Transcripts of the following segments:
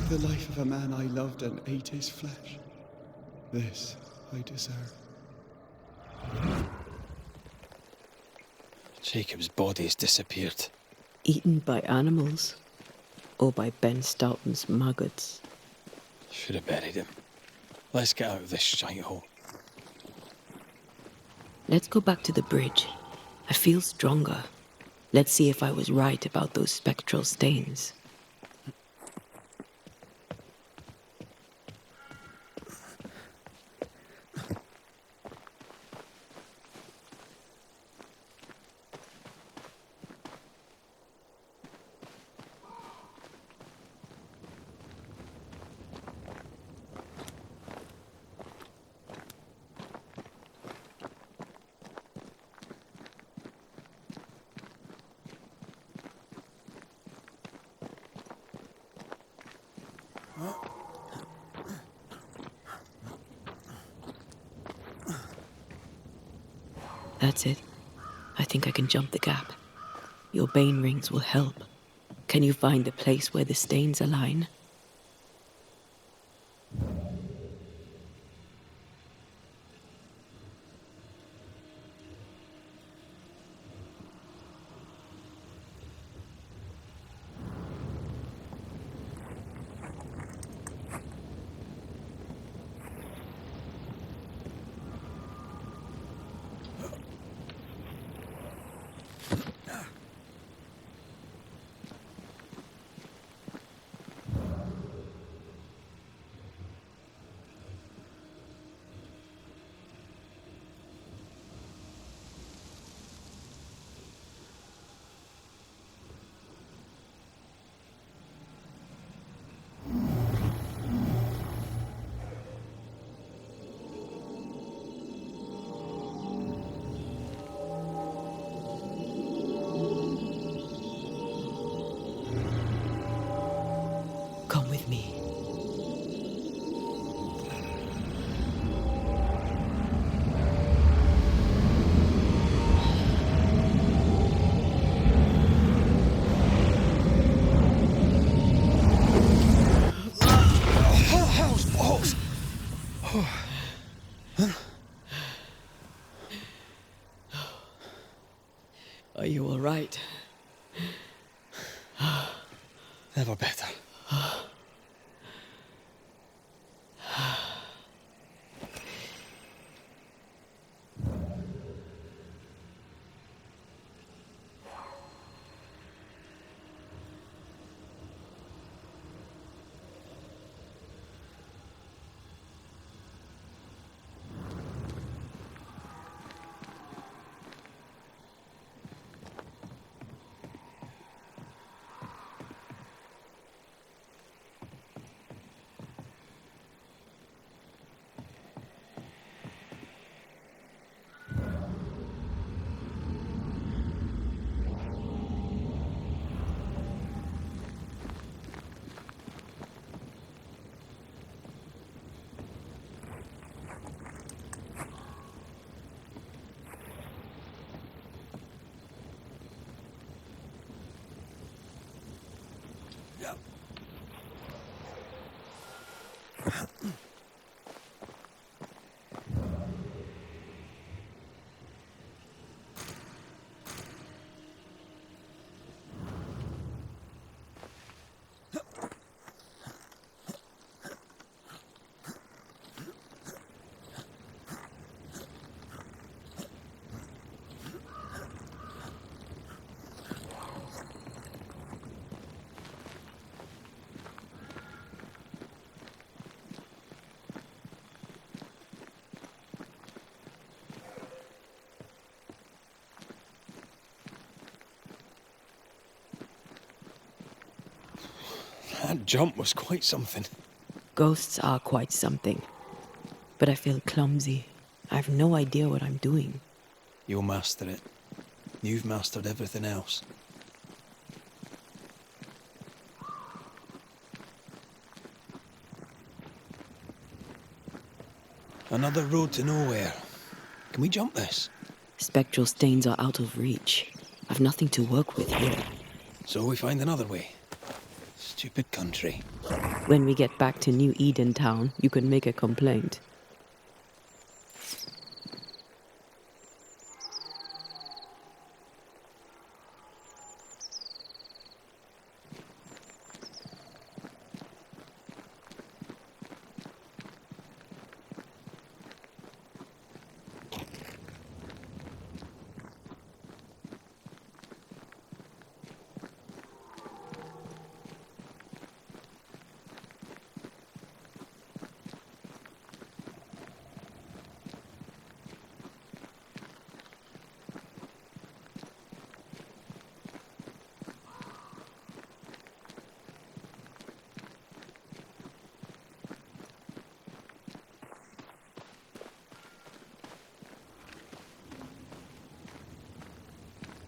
the life of a man I loved and ate his flesh. This I deserve. Jacob's body has disappeared. Eaten by animals? Or by Ben Stoughton's maggots? Should have buried him. Let's get out of this shithole. Let's go back to the bridge. I feel stronger. Let's see if I was right about those spectral stains. That's it. I think I can jump the gap. Your bane rings will help. Can you find the place where the stains align? Come with me. Are you all right? Never better. That jump was quite something. Ghosts are quite something. But I feel clumsy. I have no idea what I'm doing. You'll master it. You've mastered everything else. Another road to nowhere. Can we jump this? Spectral stains are out of reach. I've nothing to work with here. So we find another way. Stupid country. When we get back to New Eden Town, you can make a complaint.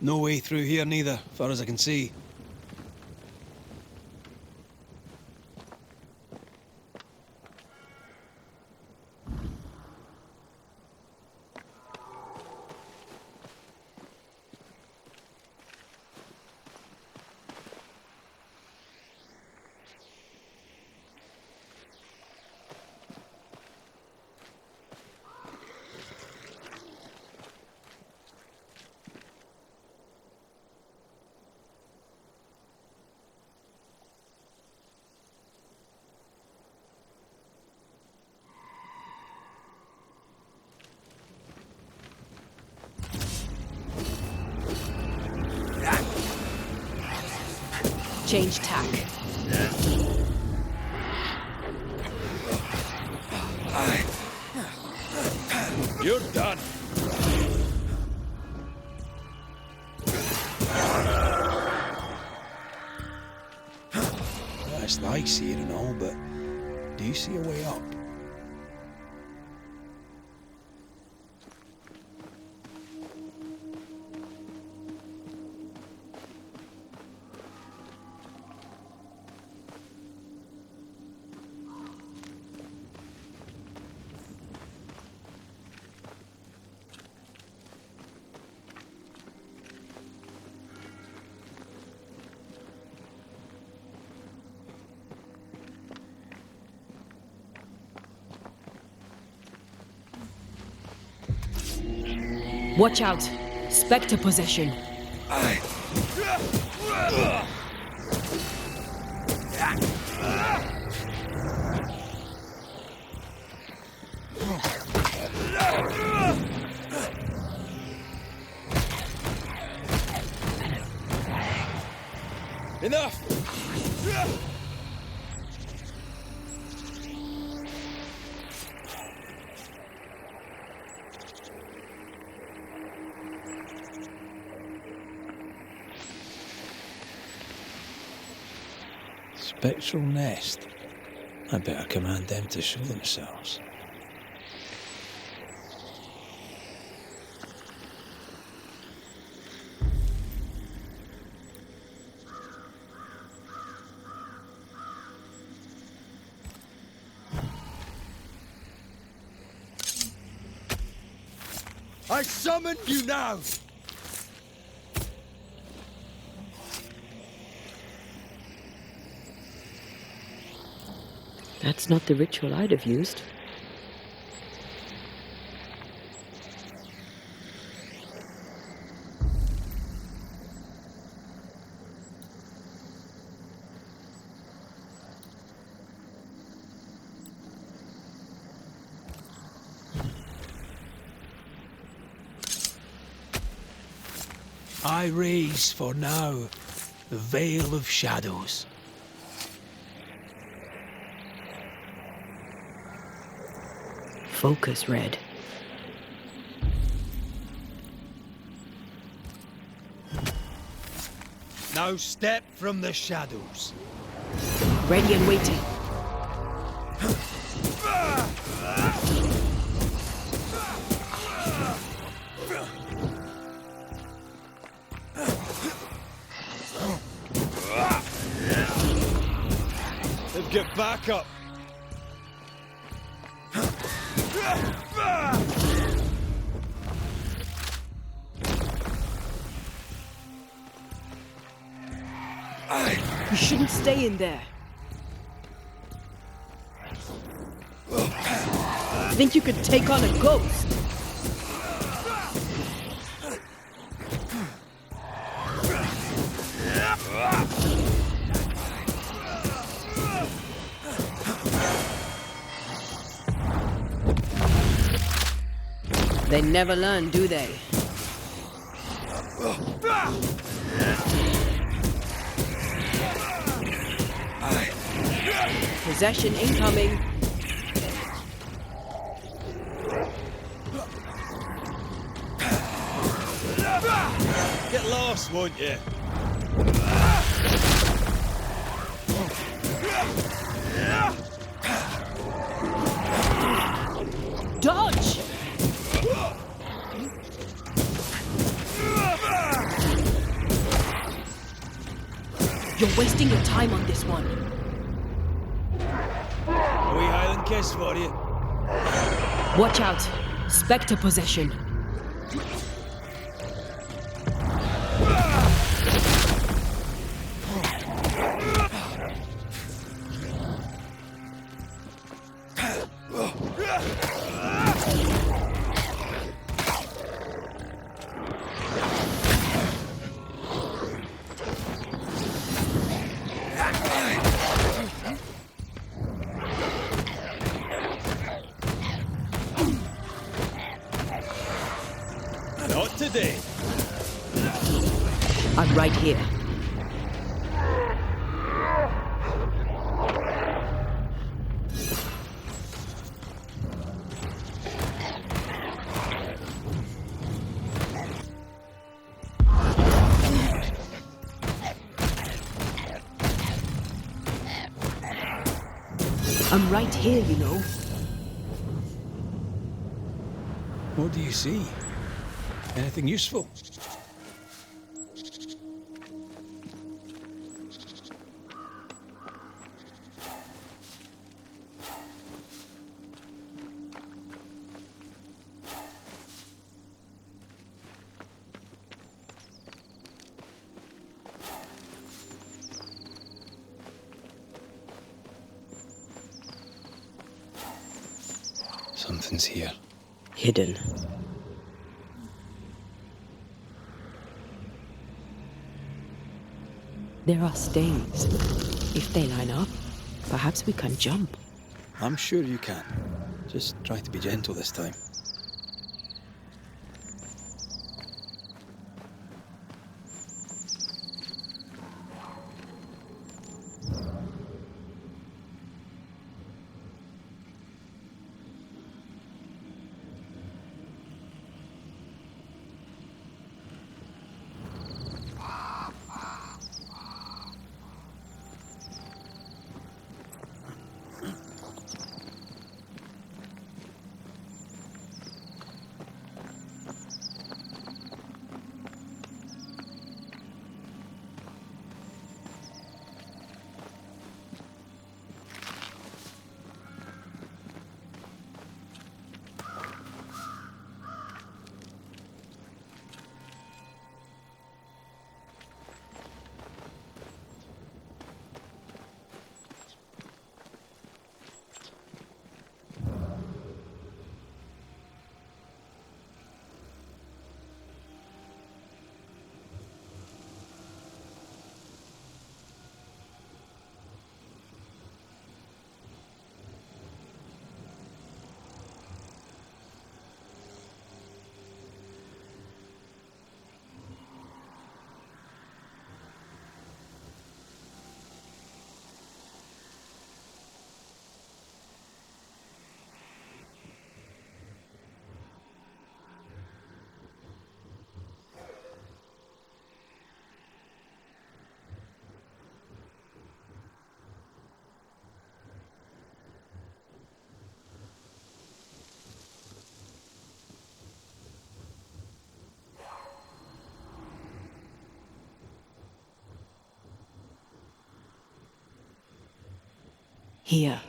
No way through here neither, far as I can see. Change tack. You're done. It's nice here and all, but do you see a way up? Watch out! Spectre possession. Enough! Spectral nest. I better command them to show themselves. I summon you now! That's not the ritual I'd have used. I raise for now the veil of shadows. Focus, Red. Now step from the shadows. Ready and waiting. Then get back up. You shouldn't stay in there. think you could take on a ghost? They never learn, do they? Possession incoming. Get lost, won't you? Dodge! You're wasting your time on this one. A wee Highland kiss for you. Watch out. Spectre possession. Not today. I'm right here. I'm right here, you know. What do you see? Anything useful? Something's here. Hidden. There are stains. If they line up, perhaps we can jump. I'm sure you can. Just try to be gentle this time. Here.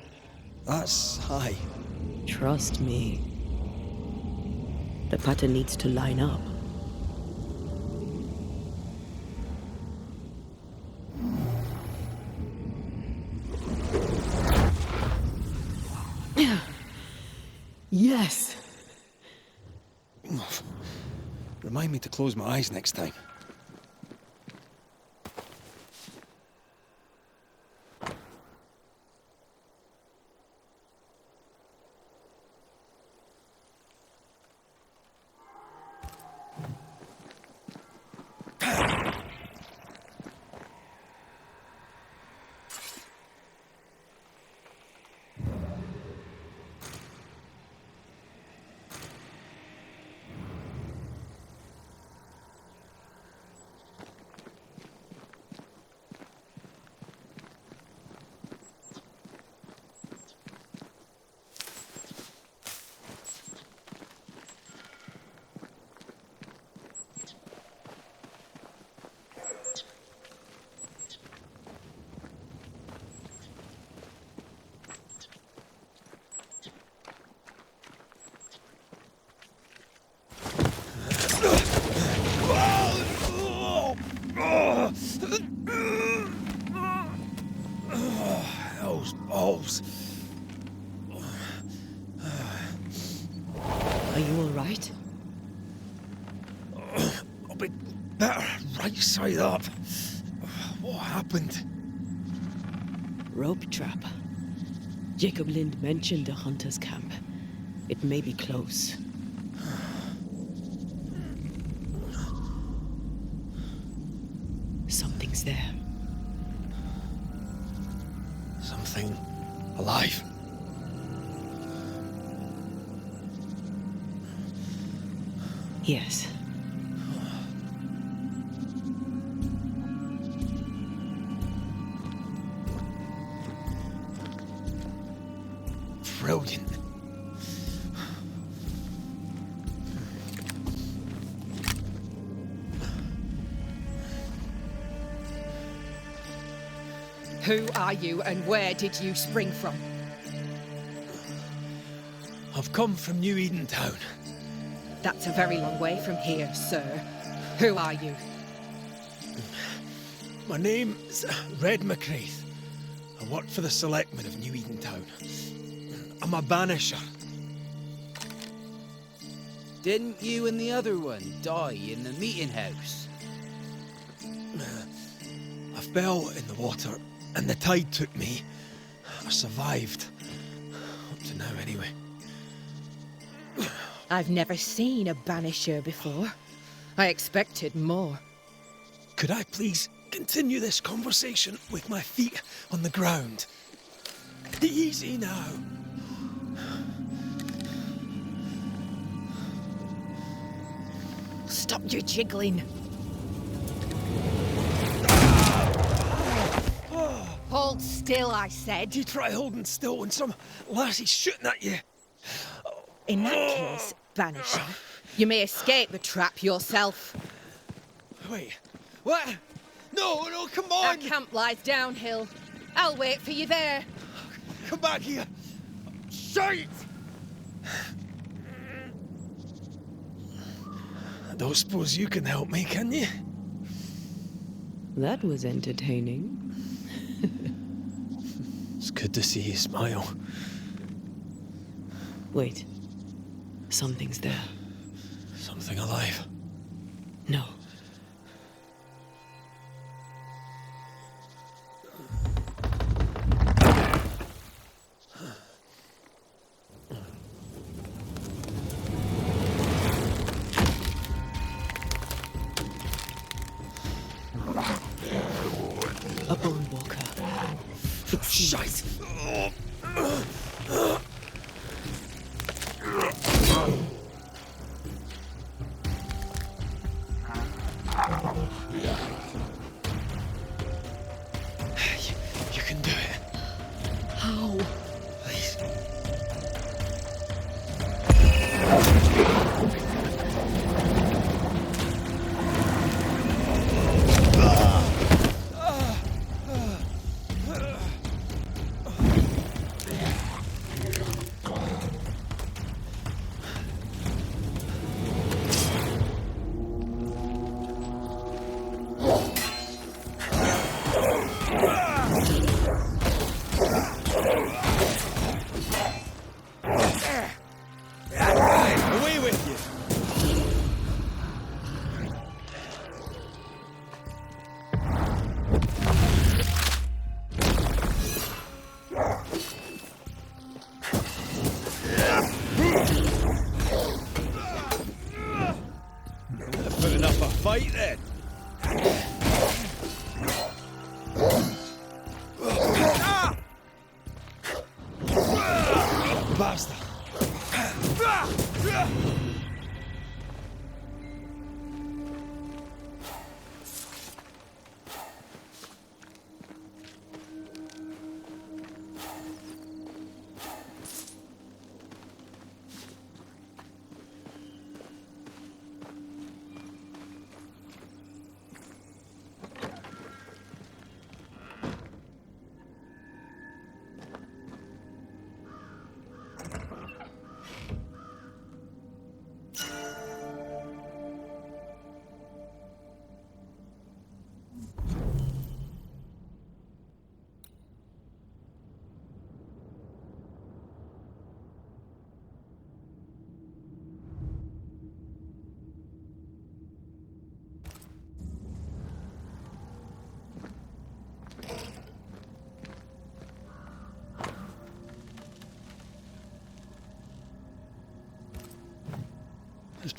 That's high. Trust me. The pattern needs to line up. Yes! Remind me to close my eyes next time. Those balls. Are you all right? I'll be better right side up. What happened? Rope trap. Jacob Lind mentioned a hunter's camp. It may be close. Something's there. Something alive. Yes. Brilliant. Who are you and where did you spring from? I've come from New Eden Town. That's a very long way from here, sir. Who are you? My name's Red McRaith. I work for the selectmen of New Eden Town. I'm a banisher. Didn't you and the other one die in the meeting house? I fell in the water and the tide took me. I survived. Up to now, anyway. I've never seen a banisher before. I expected more. Could I please continue this conversation with my feet on the ground? Easy now. Stop your jiggling. Hold still, I said. You try holding still when some lassie's shooting at you. In that case, banisher, you may escape the trap yourself. Wait, what? No, come Our on! camp lies downhill. I'll wait for you there. Come back here! Shite! I don't suppose you can help me, can you? That was entertaining. It's good to see you smile. Wait. Something's there. Something alive. No. A bone walker. It's Shite! You can do it. How? Please.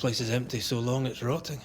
Place is empty so long it's rotting.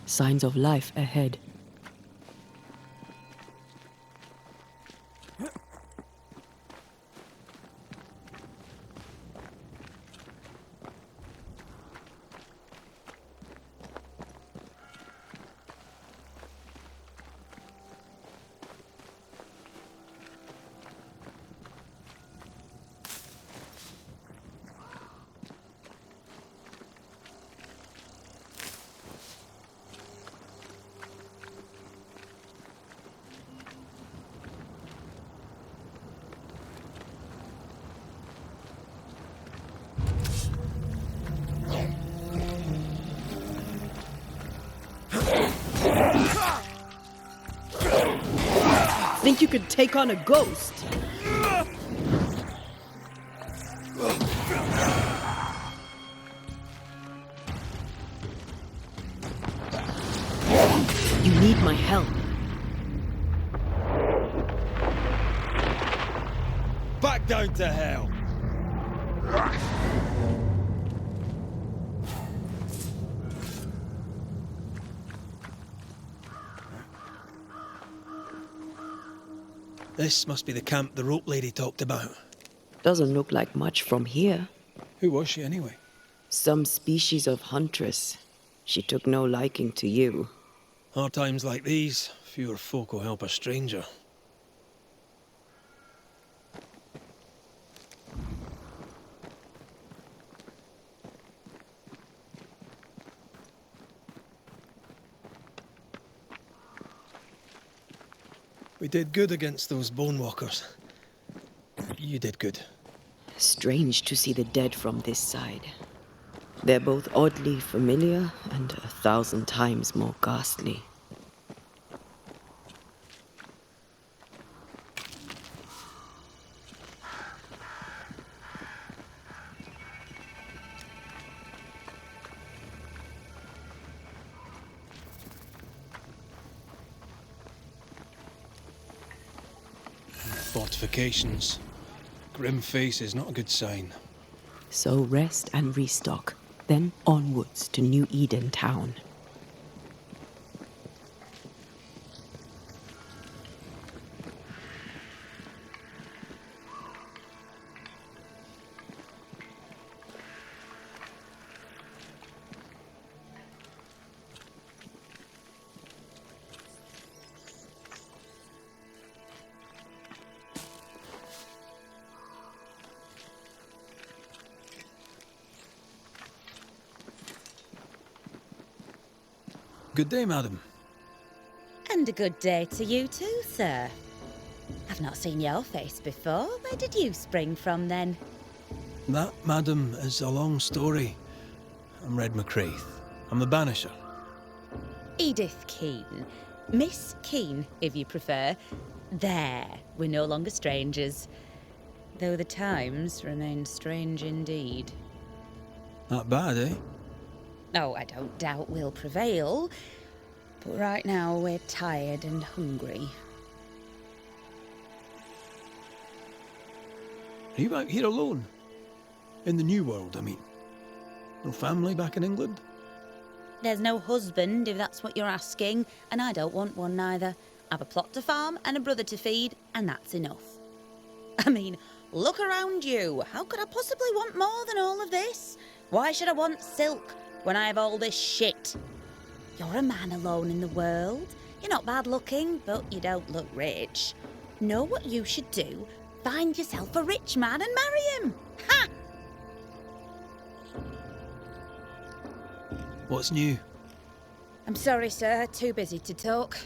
Signs of life ahead. Think you could take on a ghost? You need my help. Back down to hell! This must be the camp the rope lady talked about. Doesn't look like much from here. Who was she anyway? Some species of huntress. She took no liking to you. Hard times like these, fewer folk will help a stranger. We did good against those bone walkers. You did good. Strange to see the dead from this side. They're both oddly familiar and 1,000 times more ghastly. Fortifications. Grim face is not a good sign. So rest and restock, then onwards to New Eden town. Good day, madam. And a good day to you too, sir. I've not seen your face before. Where did you spring from then? That, madam, is a long story. I'm Red McRaith. I'm the Banisher. Edith Keane. Miss Keane, if you prefer. There, we're no longer strangers. Though the times remain strange indeed. Not bad, eh? Oh, I don't doubt we'll prevail. But right now we're tired and hungry. Are you out here alone? In the New World, I mean. No family back in England? There's no husband, if that's what you're asking, and I don't want one neither. I've a plot to farm and a brother to feed, and that's enough. I mean, look around you. How could I possibly want more than all of this? Why should I want silk when I have all this shit? You're a man alone in the world. You're not bad looking, but you don't look rich. Know what you should do? Find yourself a rich man and marry him. Ha! What's new? I'm sorry, sir. Too busy to talk.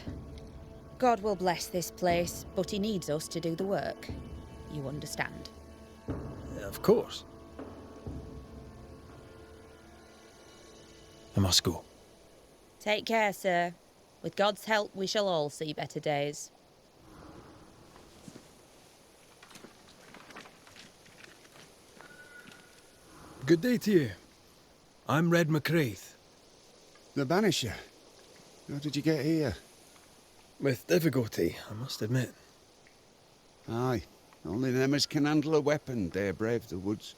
God will bless this place, but he needs us to do the work. You understand? Of course. I must go. Take care, sir. With God's help, we shall all see better days. Good day to you. I'm Red McRaith. The Banisher. How did you get here? With difficulty, I must admit. Aye, only them as can handle a weapon dare brave the woods.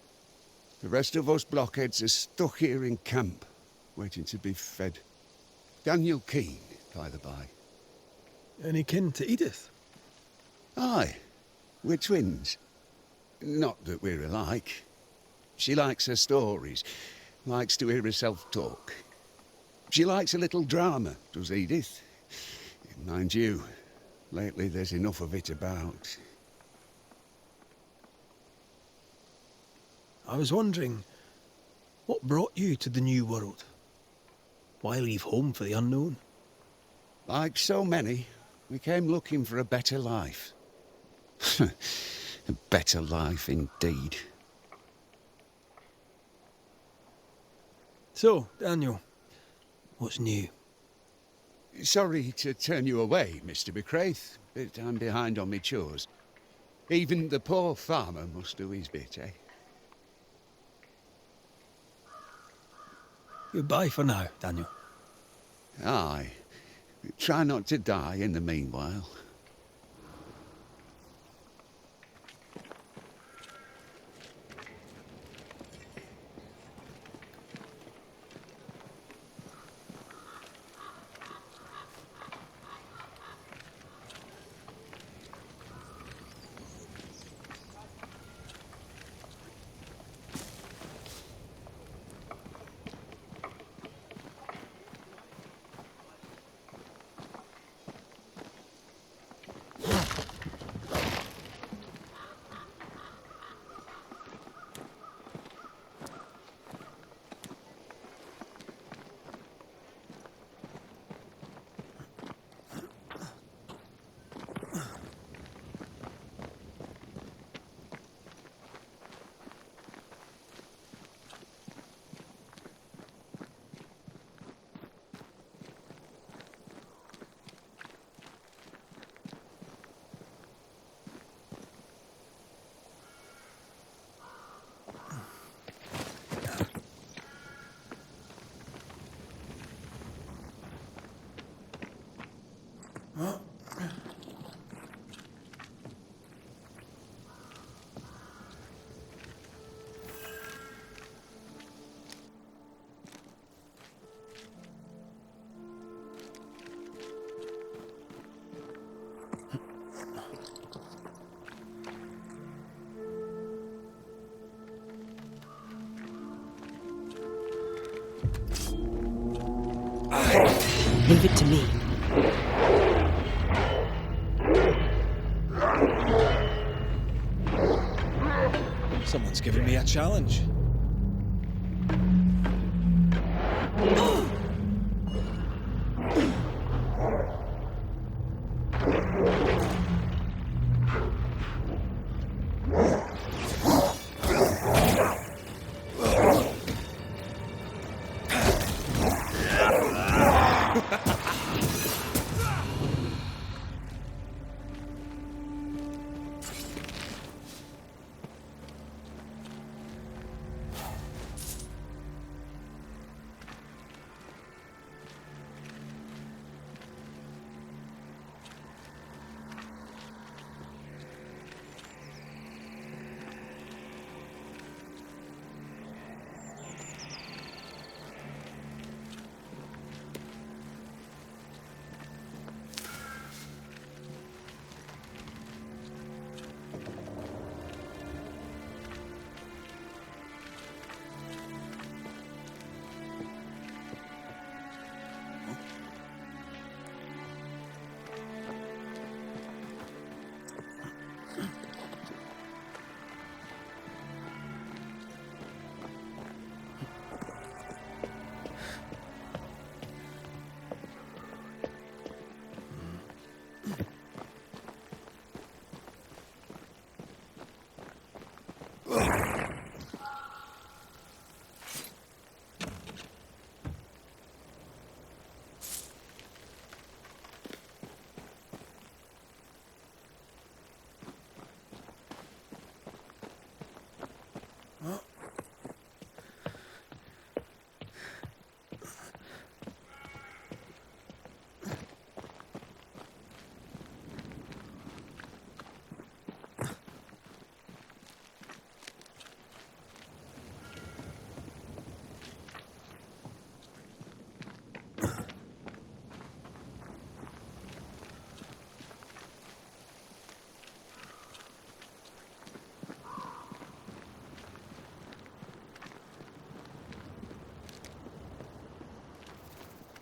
The rest of us blockheads are stuck here in camp, waiting to be fed. Daniel Keane, by the by. Any kin to Edith? Aye, we're twins. Not that we're alike. She likes her stories, likes to hear herself talk. She likes a little drama, does Edith. Mind you, lately there's enough of it about. I was wondering, what brought you to the New World? Why leave home for the unknown? Like so many, we came looking for a better life. A better life indeed. So, Daniel, what's new? Sorry to turn you away, Mr. McRaith, but I'm behind on my chores. Even the poor farmer must do his bit, eh? Goodbye for now, Daniel. Aye. Try not to die in the meanwhile. Leave it to me. Someone's giving me a challenge.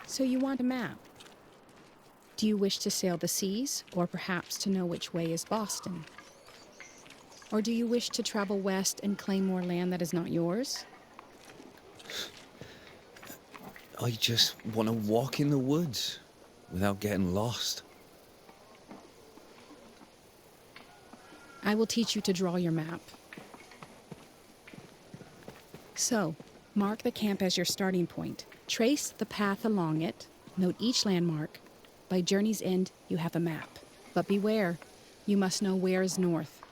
So you want a map? Do you wish to sail the seas, or perhaps to know which way is Boston? Or do you wish to travel west and claim more land that is not yours? I just want to walk in the woods without getting lost. I will teach you to draw your map. So, mark the camp as your starting point. Trace the path along it. Note each landmark. By journey's end, you have a map. But beware, you must know where is north.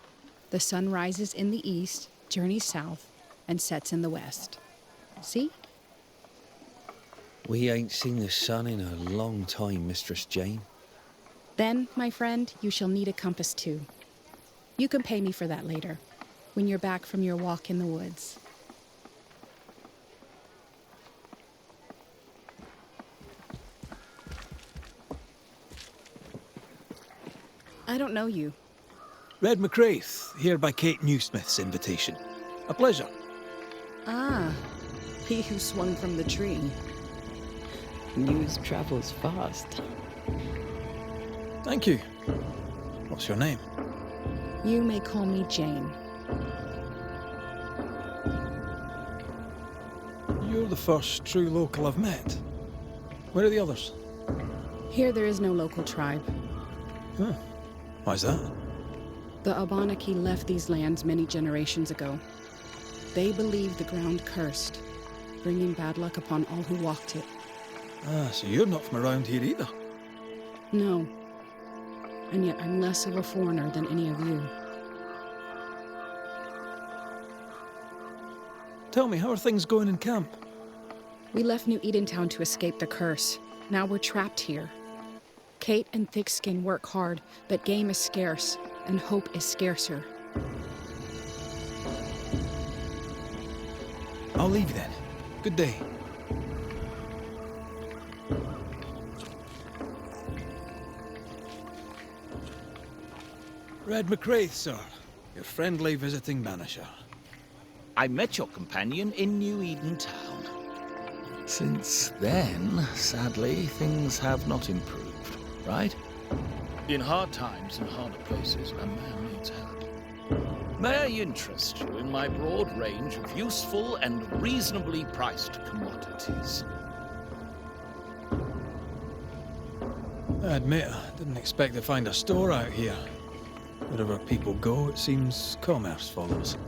The sun rises in the east, journeys south, and sets in the west. See? We ain't seen the sun in a long time, Mistress Jane. Then, my friend, you shall need a compass too. You can pay me for that later, when you're back from your walk in the woods. I don't know you. Red McRaith, here by Kate Newsmith's invitation. A pleasure. Ah, he who swung from the tree. News travels fast. Thank you. What's your name? You may call me Jane. You're the first true local I've met. Where are the others? Here there is no local tribe. Huh. Why's that? The Abenaki left these lands many generations ago. They believe the ground cursed, bringing bad luck upon all who walked it. Ah, so you're not from around here either. No. And yet I'm less of a foreigner than any of you. Tell me, how are things going in camp? We left New Edentown to escape the curse. Now we're trapped here. Kate and Thickskin work hard, but game is scarce, and hope is scarcer. I'll leave then. Good day. Red McRaith, sir. Your friendly visiting banisher. I met your companion in New Eden Town. Since then, sadly, things have not improved, right? In hard times and harder places, a man needs help. May I interest you in my broad range of useful and reasonably priced commodities? I admit, I didn't expect to find a store out here. Wherever people go, it seems commerce follows.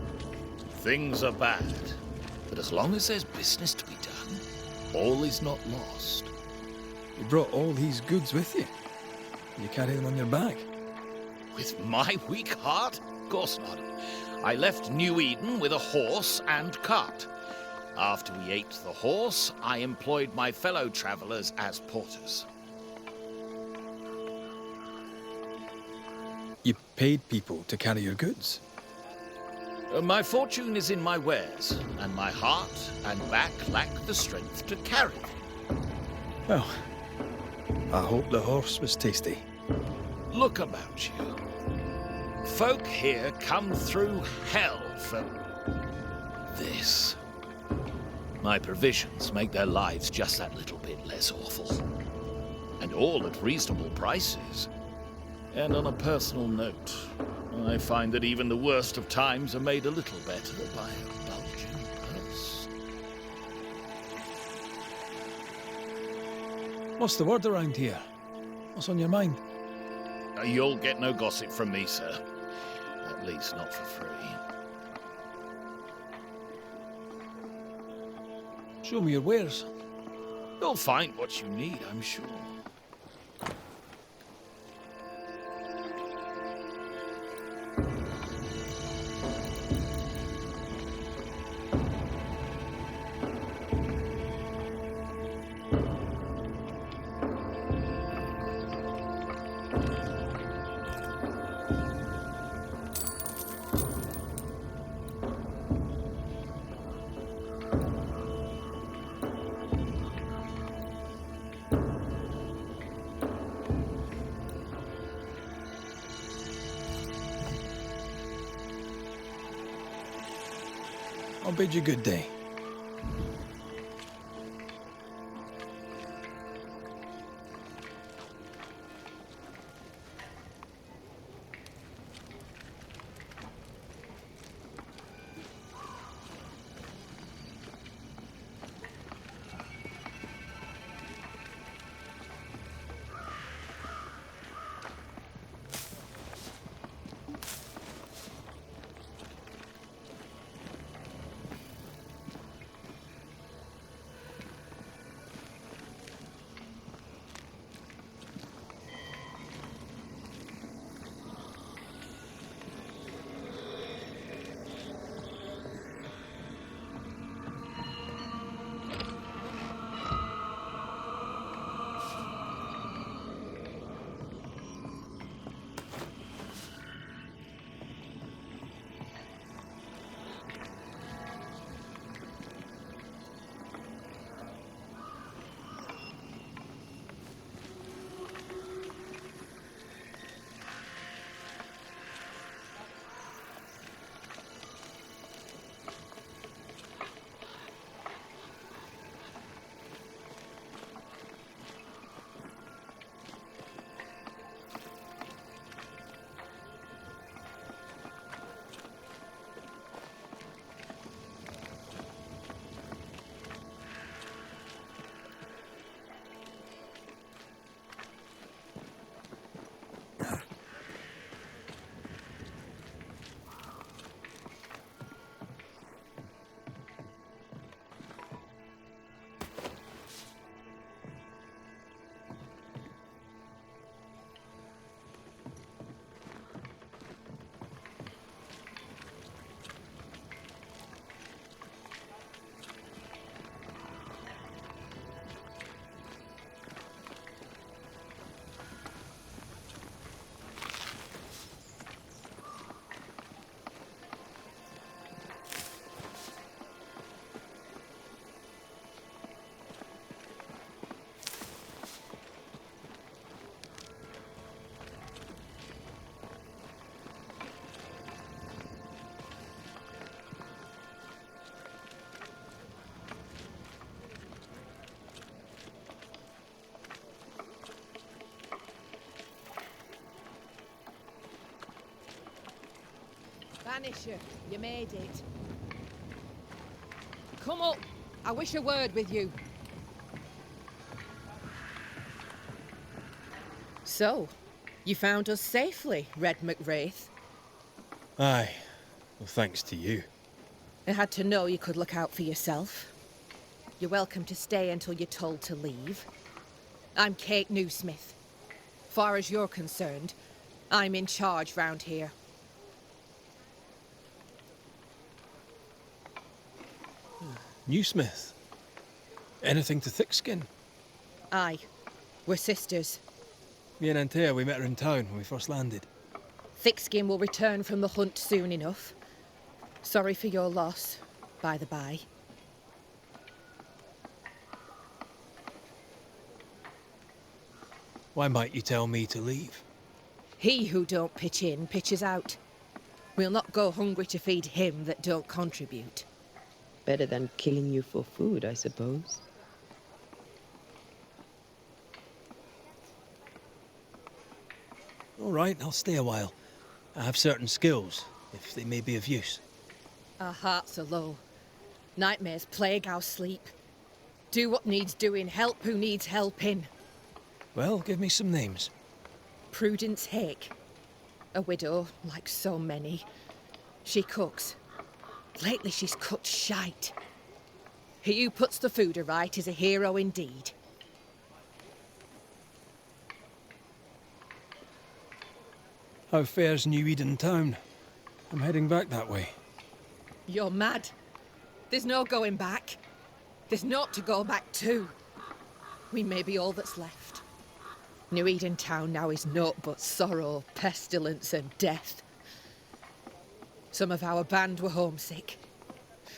Things are bad, but as long as there's business to be done, all is not lost. You brought all these goods with you. You carry them on your back. With my weak heart? Of course not. I left New Eden with a horse and cart. After we ate the horse, I employed my fellow travelers as porters. You paid people to carry your goods. My fortune is in my wares, and my heart and back lack the strength to carry them. Well, I hope the horse was tasty. Look about you. Folk here come through hell for this. My provisions make their lives just that little bit less awful. And all at reasonable prices. And on a personal note, I find that even the worst of times are made a little better by a bulging purse. What's the word around here? What's on your mind? You'll get no gossip from me, sir. At least not for free. Show me your wares. You'll find what you need, I'm sure. I'll bid you good day. Banisher, you made it. Come up. I wish a word with you. So, you found us safely, Red McWraith. Aye. Well, thanks to you. I had to know you could look out for yourself. You're welcome to stay until you're told to leave. I'm Kate Newsmith. Far as you're concerned, I'm in charge round here. Newsmith. Anything to thick-skin? Aye. We're sisters. Me and Antea, we met her in town when we first landed. Thickskin will return from the hunt soon enough. Sorry for your loss, by the by. Why might you tell me to leave? He who don't pitch in, pitches out. We'll not go hungry to feed him that don't contribute. Better than killing you for food, I suppose. All right, I'll stay a while. I have certain skills, if they may be of use. Our hearts are low. Nightmares plague our sleep. Do what needs doing, help who needs helping. Well, give me some names. Prudence Hake. A widow, like so many. She cooks. Lately she's cooked shite. He who puts the food aright is a hero indeed. How fares New Eden town? I'm heading back that way. You're mad. There's no going back. There's naught to go back to. We may be all that's left. New Eden town now is naught but sorrow, pestilence and death. Some of our band were homesick.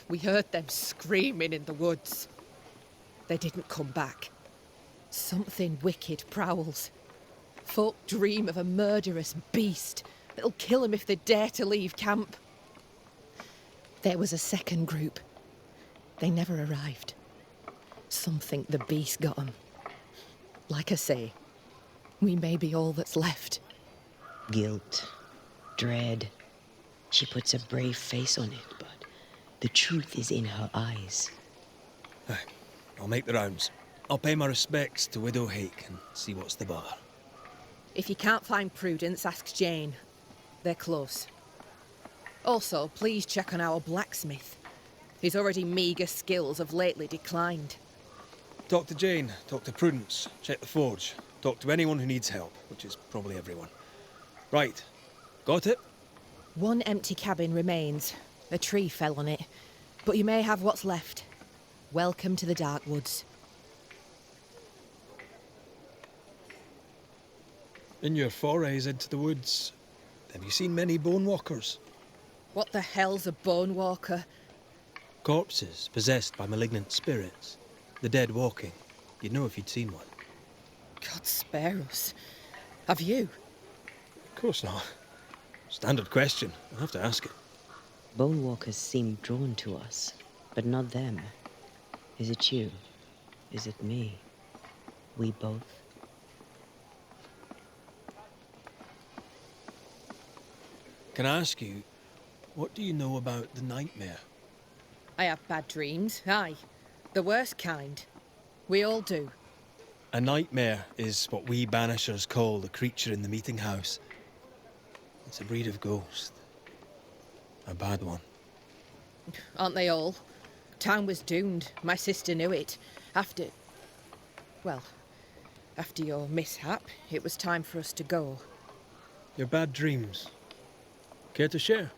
We heard them screaming in the woods. They didn't come back. Something wicked prowls. Folk dream of a murderous beast that'll kill them if they dare to leave camp. There was a second group. They never arrived. Some think the beast got them. Like I say, we may be all that's left. Guilt, dread. She puts a brave face on it, but the truth is in her eyes. Aye, I'll make the rounds. I'll pay my respects to Widow Hake and see what's the bother. If you can't find Prudence, ask Jane. They're close. Also, please check on our blacksmith. His already meagre skills have lately declined. Talk to Jane, talk to Prudence, check the forge, talk to anyone who needs help, which is probably everyone. Right, got it? One empty cabin remains. A tree fell on it. But you may have what's left. Welcome to the Dark Woods. In your forays into the woods, have you seen many bone walkers? What the hell's a bone walker? Corpses possessed by malignant spirits. The dead walking. You'd know if you'd seen one. God spare us. Have you? Of course not. Standard question. I'll have to ask it. Bone walkers seem drawn to us, but not them. Is it you? Is it me? We both? Can I ask you, what do you know about the nightmare? I have bad dreams, aye. The worst kind. We all do. A nightmare is what we Banishers call the creature in the meeting house. It's a breed of ghost. A bad one. Aren't they all? Town was doomed. My sister knew it. After your mishap, it was time for us to go. Your bad dreams. Care to share?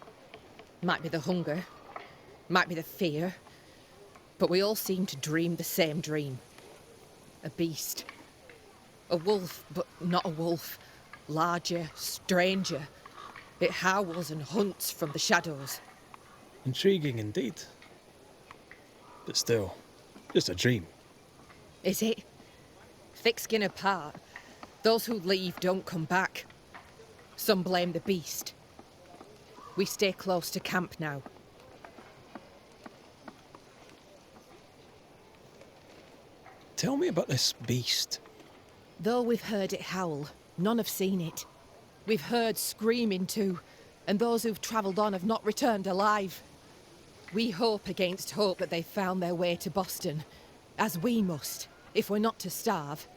Might be the hunger. Might be the fear. But we all seem to dream the same dream. A beast. A wolf, but not a wolf. Larger, stranger. It howls and hunts from the shadows. Intriguing indeed. But still, just a dream. Is it? Thick skin apart, those who leave don't come back. Some blame the beast. We stay close to camp now. Tell me about this beast. Though we've heard it howl, none have seen it. We've heard screaming too, and those who've travelled on have not returned alive. We hope against hope that they've found their way to Boston, as we must, if we're not to starve.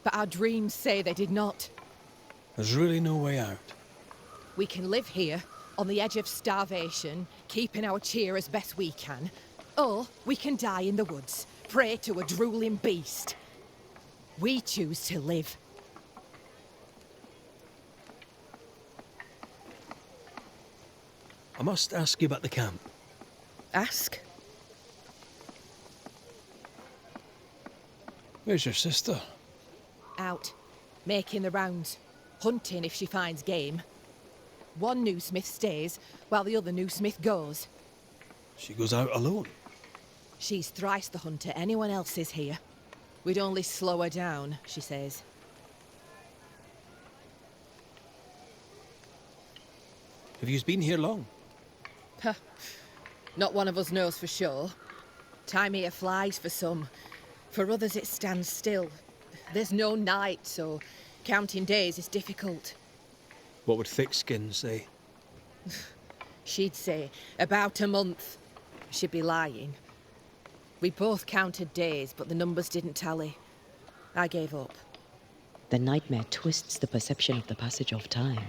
But our dreams say they did not. There's really no way out. We can live here, on the edge of starvation, keeping our cheer as best we can, or we can die in the woods, prey to a drooling beast. We choose to live. I must ask you about the camp. Ask? Where's your sister? Out, making the rounds, hunting if she finds game. One new smith stays, while the other new smith goes. She goes out alone. She's thrice the hunter anyone else is here. We'd only slow her down, she says. Have you been here long? Huh. Not one of us knows for sure. Time here flies for some. For others it stands still. There's no night, so counting days is difficult. What would Thickskin say? She'd say about a month. She'd be lying. We both counted days, but the numbers didn't tally. I gave up. The nightmare twists the perception of the passage of time.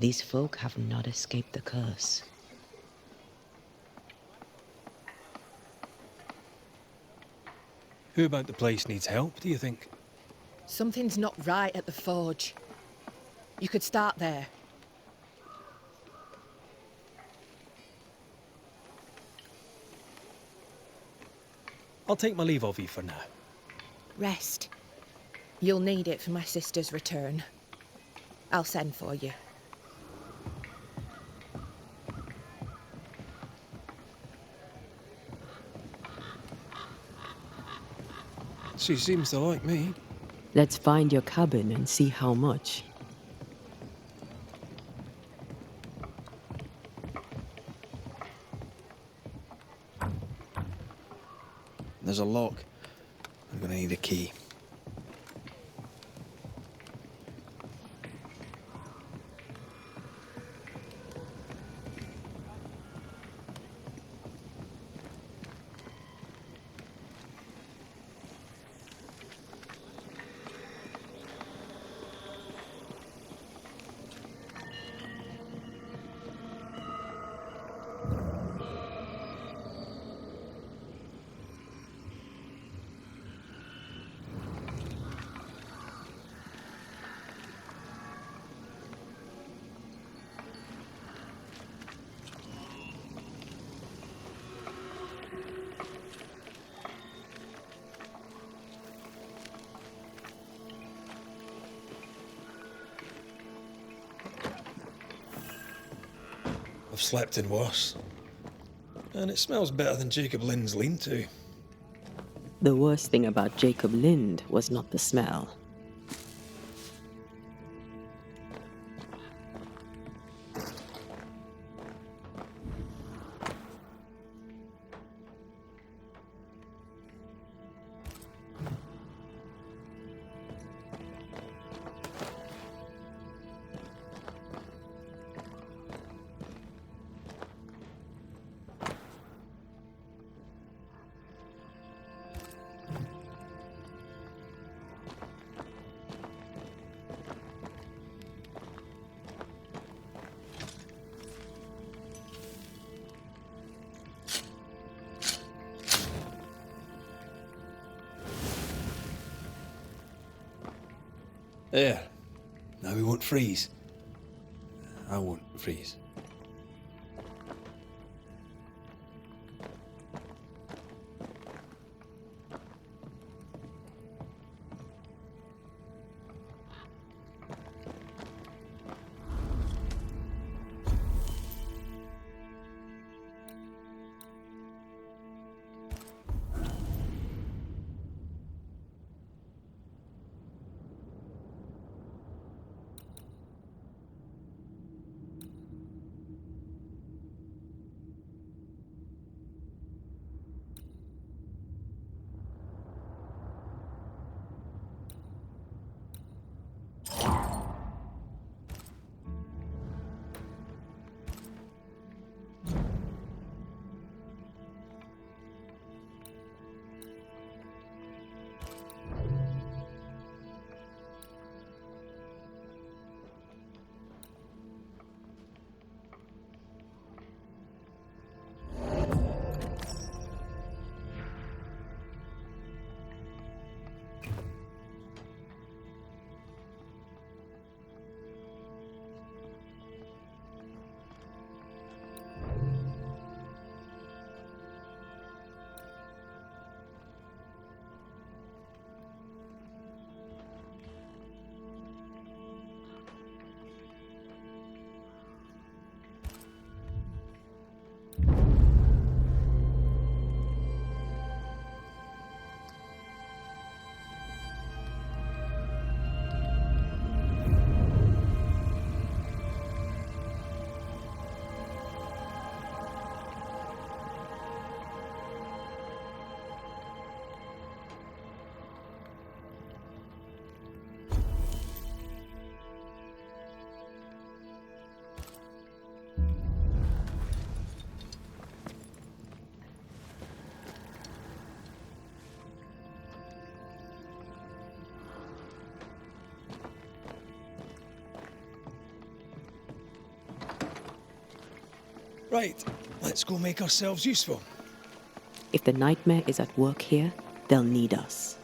These folk have not escaped the curse. Who about the place needs help, do you think? Something's not right at the forge. You could start there. I'll take my leave of you for now. Rest. You'll need it for my sister's return. I'll send for you. She seems to like me. Let's find your cabin and see how much. There's a lock. I'm gonna need a key. I've slept in worse. And it smells better than Jacob Lind's lean-to. The worst thing about Jacob Lind was not the smell. There. Now we won't freeze. I won't freeze. Right, let's go make ourselves useful. If the nightmare is at work here, They'll need us.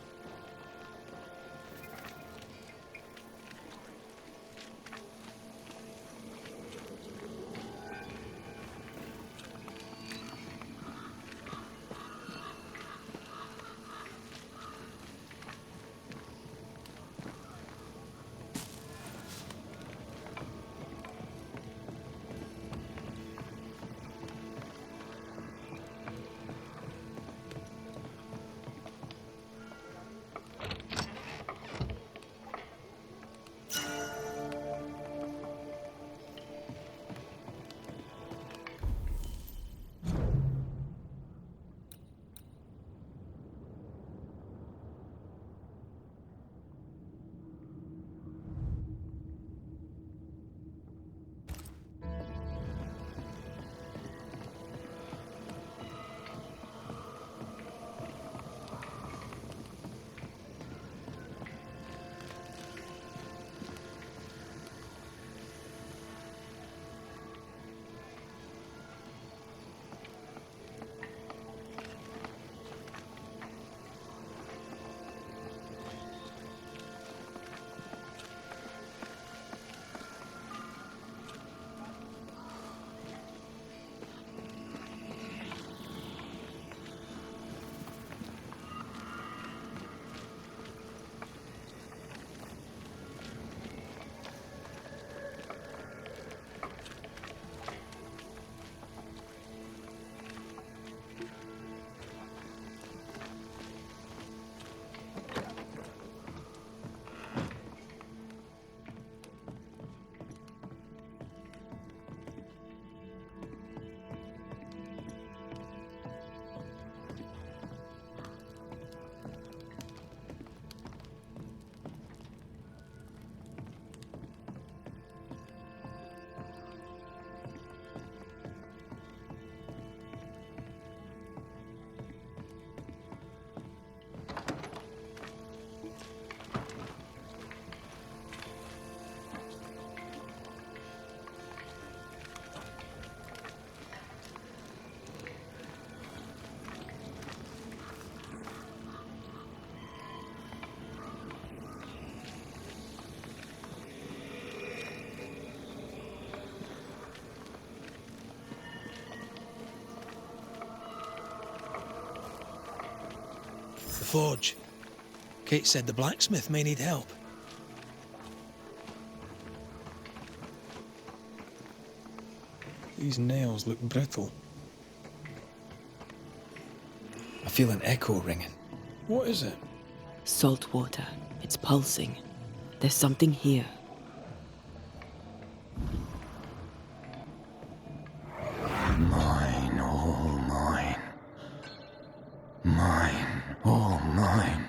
The forge. Kate said the blacksmith may need help. These nails look brittle. I feel an echo ringing. What is it? Salt water. It's pulsing. There's something here. Mine, all mine. Mine, all mine.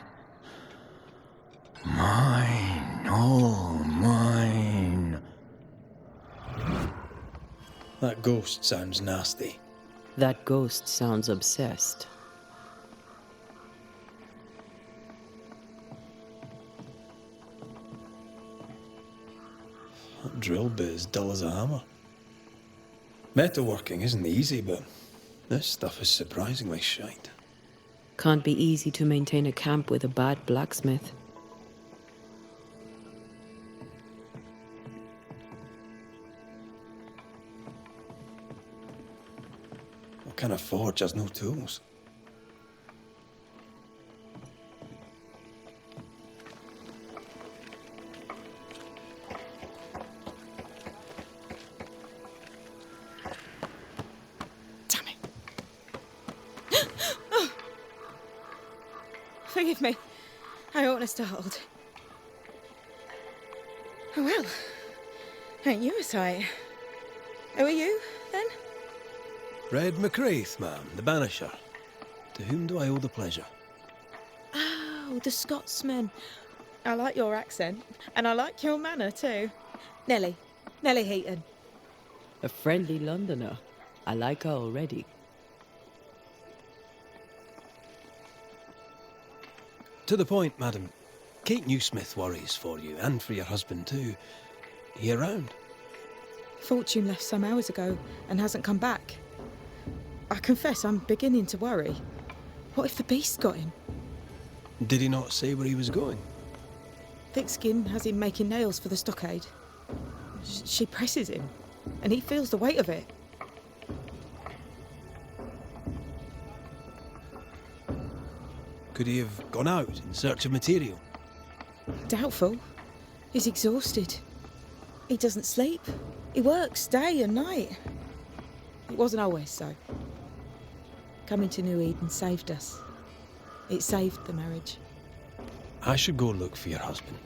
Mine, all mine. That ghost sounds nasty. That ghost sounds obsessed. That drill bit is dull as a hammer. Metalworking isn't easy, but this stuff is surprisingly shite. Can't be easy to maintain a camp with a bad blacksmith. What kind of forge has no tools? Damn it. Oh. Forgive me. I oughtn't have startled. Oh well. Ain't you a sight? Who are you, then? Red McRaith, ma'am, the Banisher. To whom do I owe the pleasure? Oh, the Scotsman. I like your accent, and I like your manner too. Nellie Heaton. A friendly Londoner. I like her already. To the point, madam. Kate Newsmith worries for you, and for your husband too. He around? Fortune left some hours ago and hasn't come back. I confess I'm beginning to worry. What if the beast got him? Did he not say where he was going? Thickskin has him making nails for the stockade. She presses him, and he feels the weight of it. Could he have gone out in search of material? Doubtful. He's exhausted. He doesn't sleep. He works day and night. It wasn't always so. Coming to New Eden saved us. It saved the marriage. I should go look for your husband.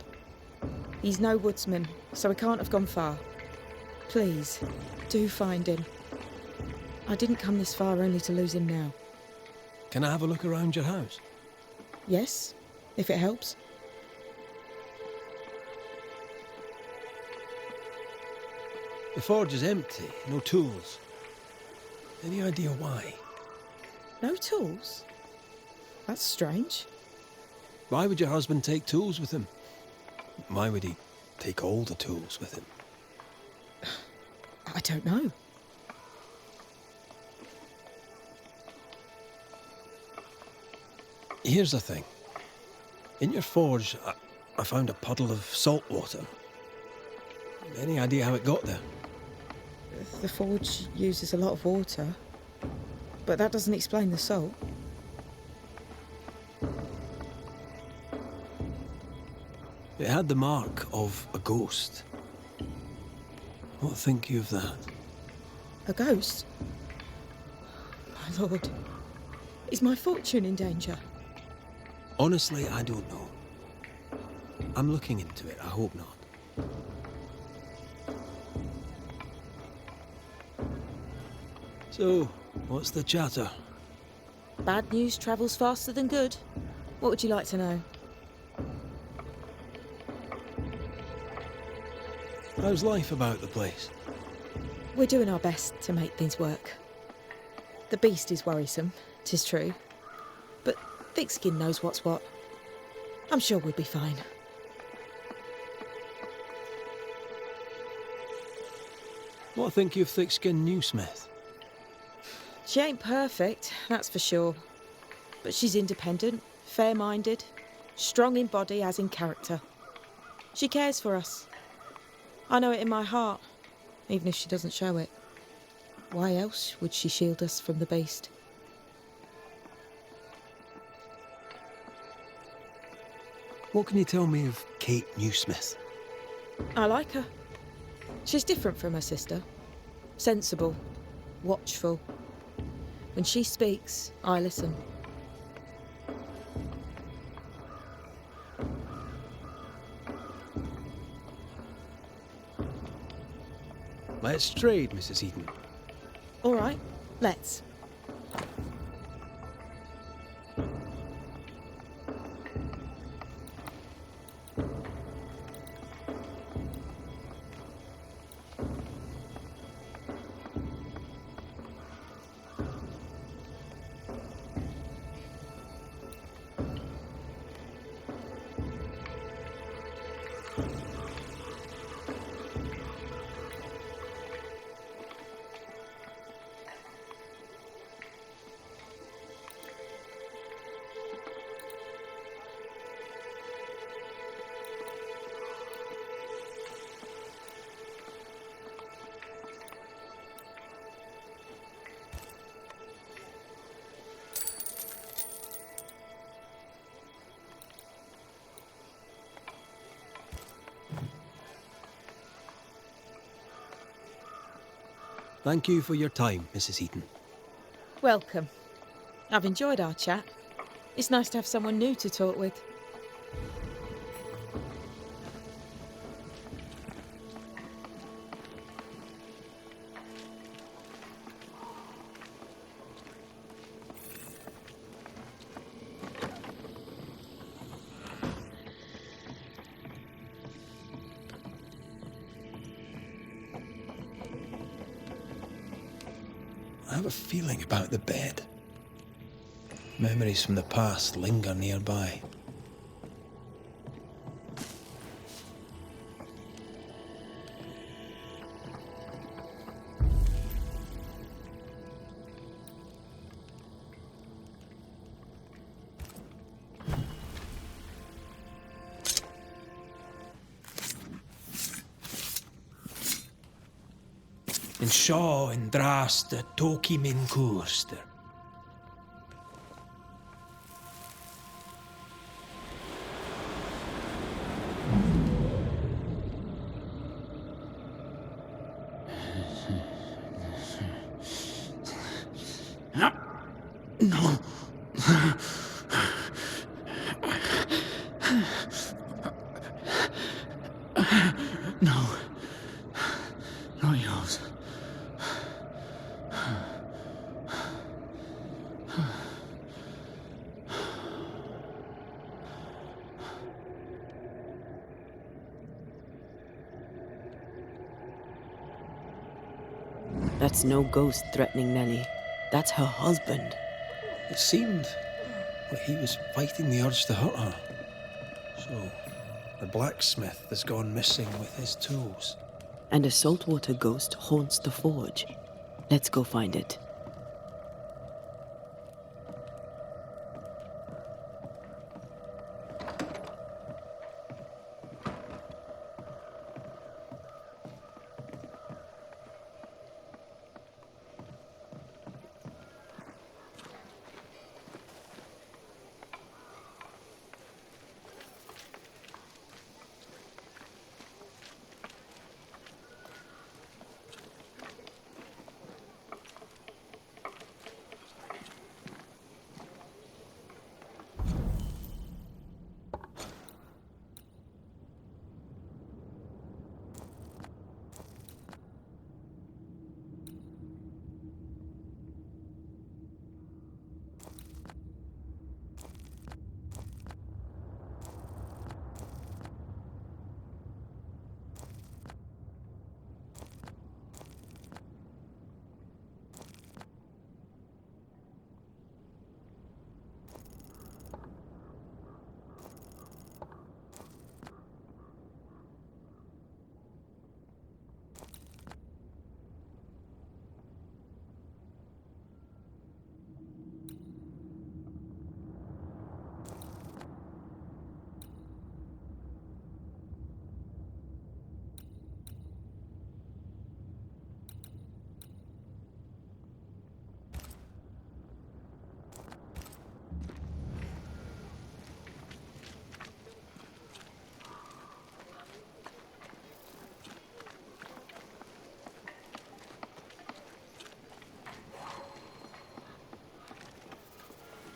He's no woodsman, so he can't have gone far. Please, do find him. I didn't come this far only to lose him now. Can I have a look around your house? Yes, if it helps. The forge is empty, no tools. Any idea why? No tools? That's strange. Why would your husband take tools with him? Why would he take all the tools with him? I don't know. Here's the thing. In your forge, I found a puddle of salt water. Any idea how it got there? The forge uses a lot of water, but that doesn't explain the salt. It had the mark of a ghost. What think you of that? A ghost? My lord, is my fortune in danger? Honestly, I don't know. I'm looking into it, I hope not. So, what's the chatter? Bad news travels faster than good. What would you like to know? How's life about the place? We're doing our best to make things work. The beast is worrisome, 'tis true. But Thickskin knows what's what. I'm sure we'll be fine. What think you of Thickskin Newsmith? She ain't perfect, that's for sure. But she's independent, fair-minded, strong in body as in character. She cares for us. I know it in my heart, even if she doesn't show it. Why else would she shield us from the beast? What can you tell me of Kate Newsmith? I like her. She's different from her sister. Sensible, watchful. When she speaks, I listen. Let's trade, Mrs. Eden. All right, let's. Thank you for your time, Mrs. Eden. Welcome. I've enjoyed our chat. It's nice to have someone new to talk with. I have a feeling about the bed. Memories from the past linger nearby. shaw and drast the toki min koerster. No. No. No, yours. That's no ghost threatening Nellie. That's her husband. It seemed like he was fighting the urge to hurt her. So, the blacksmith has gone missing with his tools. And a saltwater ghost haunts the forge. Let's go find it.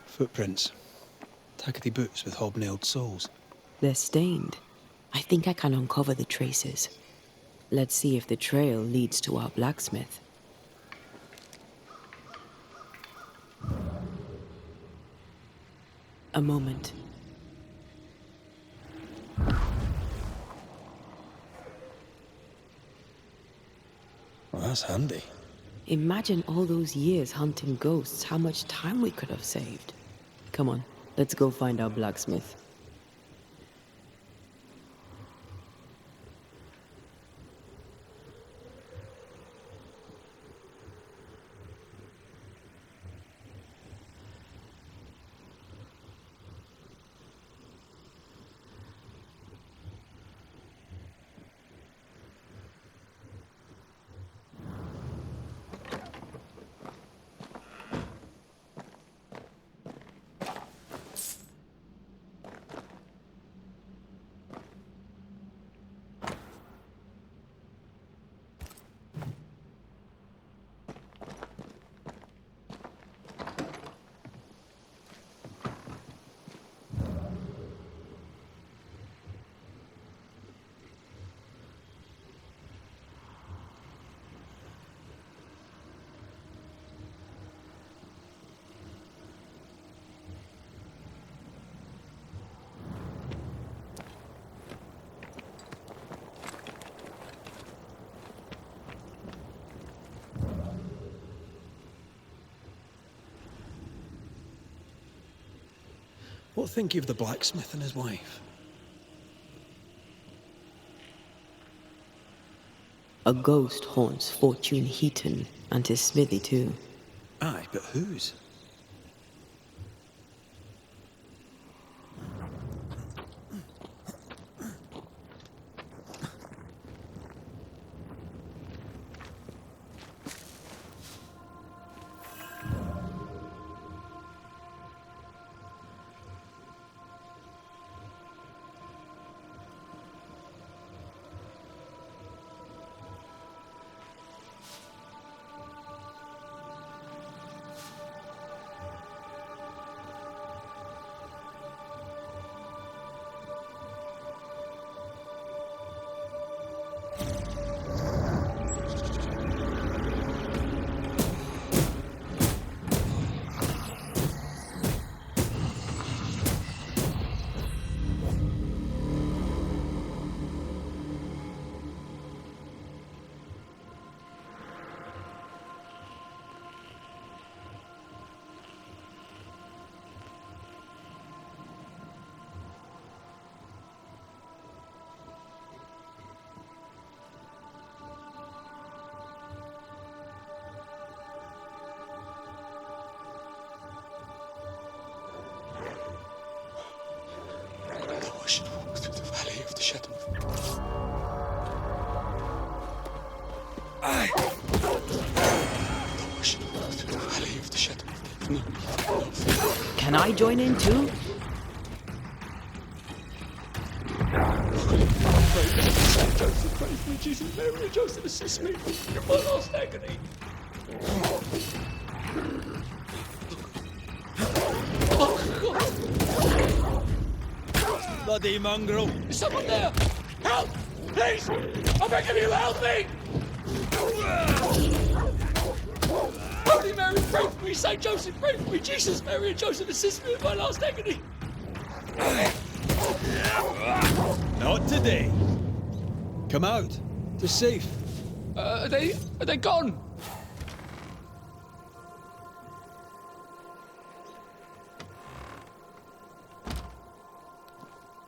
Footprints. Tackety boots with hobnailed soles. They're stained. I think I can uncover the traces. Let's see if the trail leads to our blacksmith. A moment. Well, that's handy. Imagine all those years hunting ghosts, how much time we could have saved. Come on, let's go find our blacksmith. What think you of the blacksmith and his wife? A ghost haunts Fortune Heaton and his smithy too. Aye, but whose? Can I join in too? Saint Joseph, pray for me. Jesus, Mary, and Joseph, assist me. You're my last agony. Bloody mongrel! Is someone there? Help! Please! I'm begging you, help me! Holy Mary, pray for me. Saint Joseph, pray for me. Jesus, Mary, and Joseph, assist me in my last agony. Not today. Come out. It's safe. Are they gone?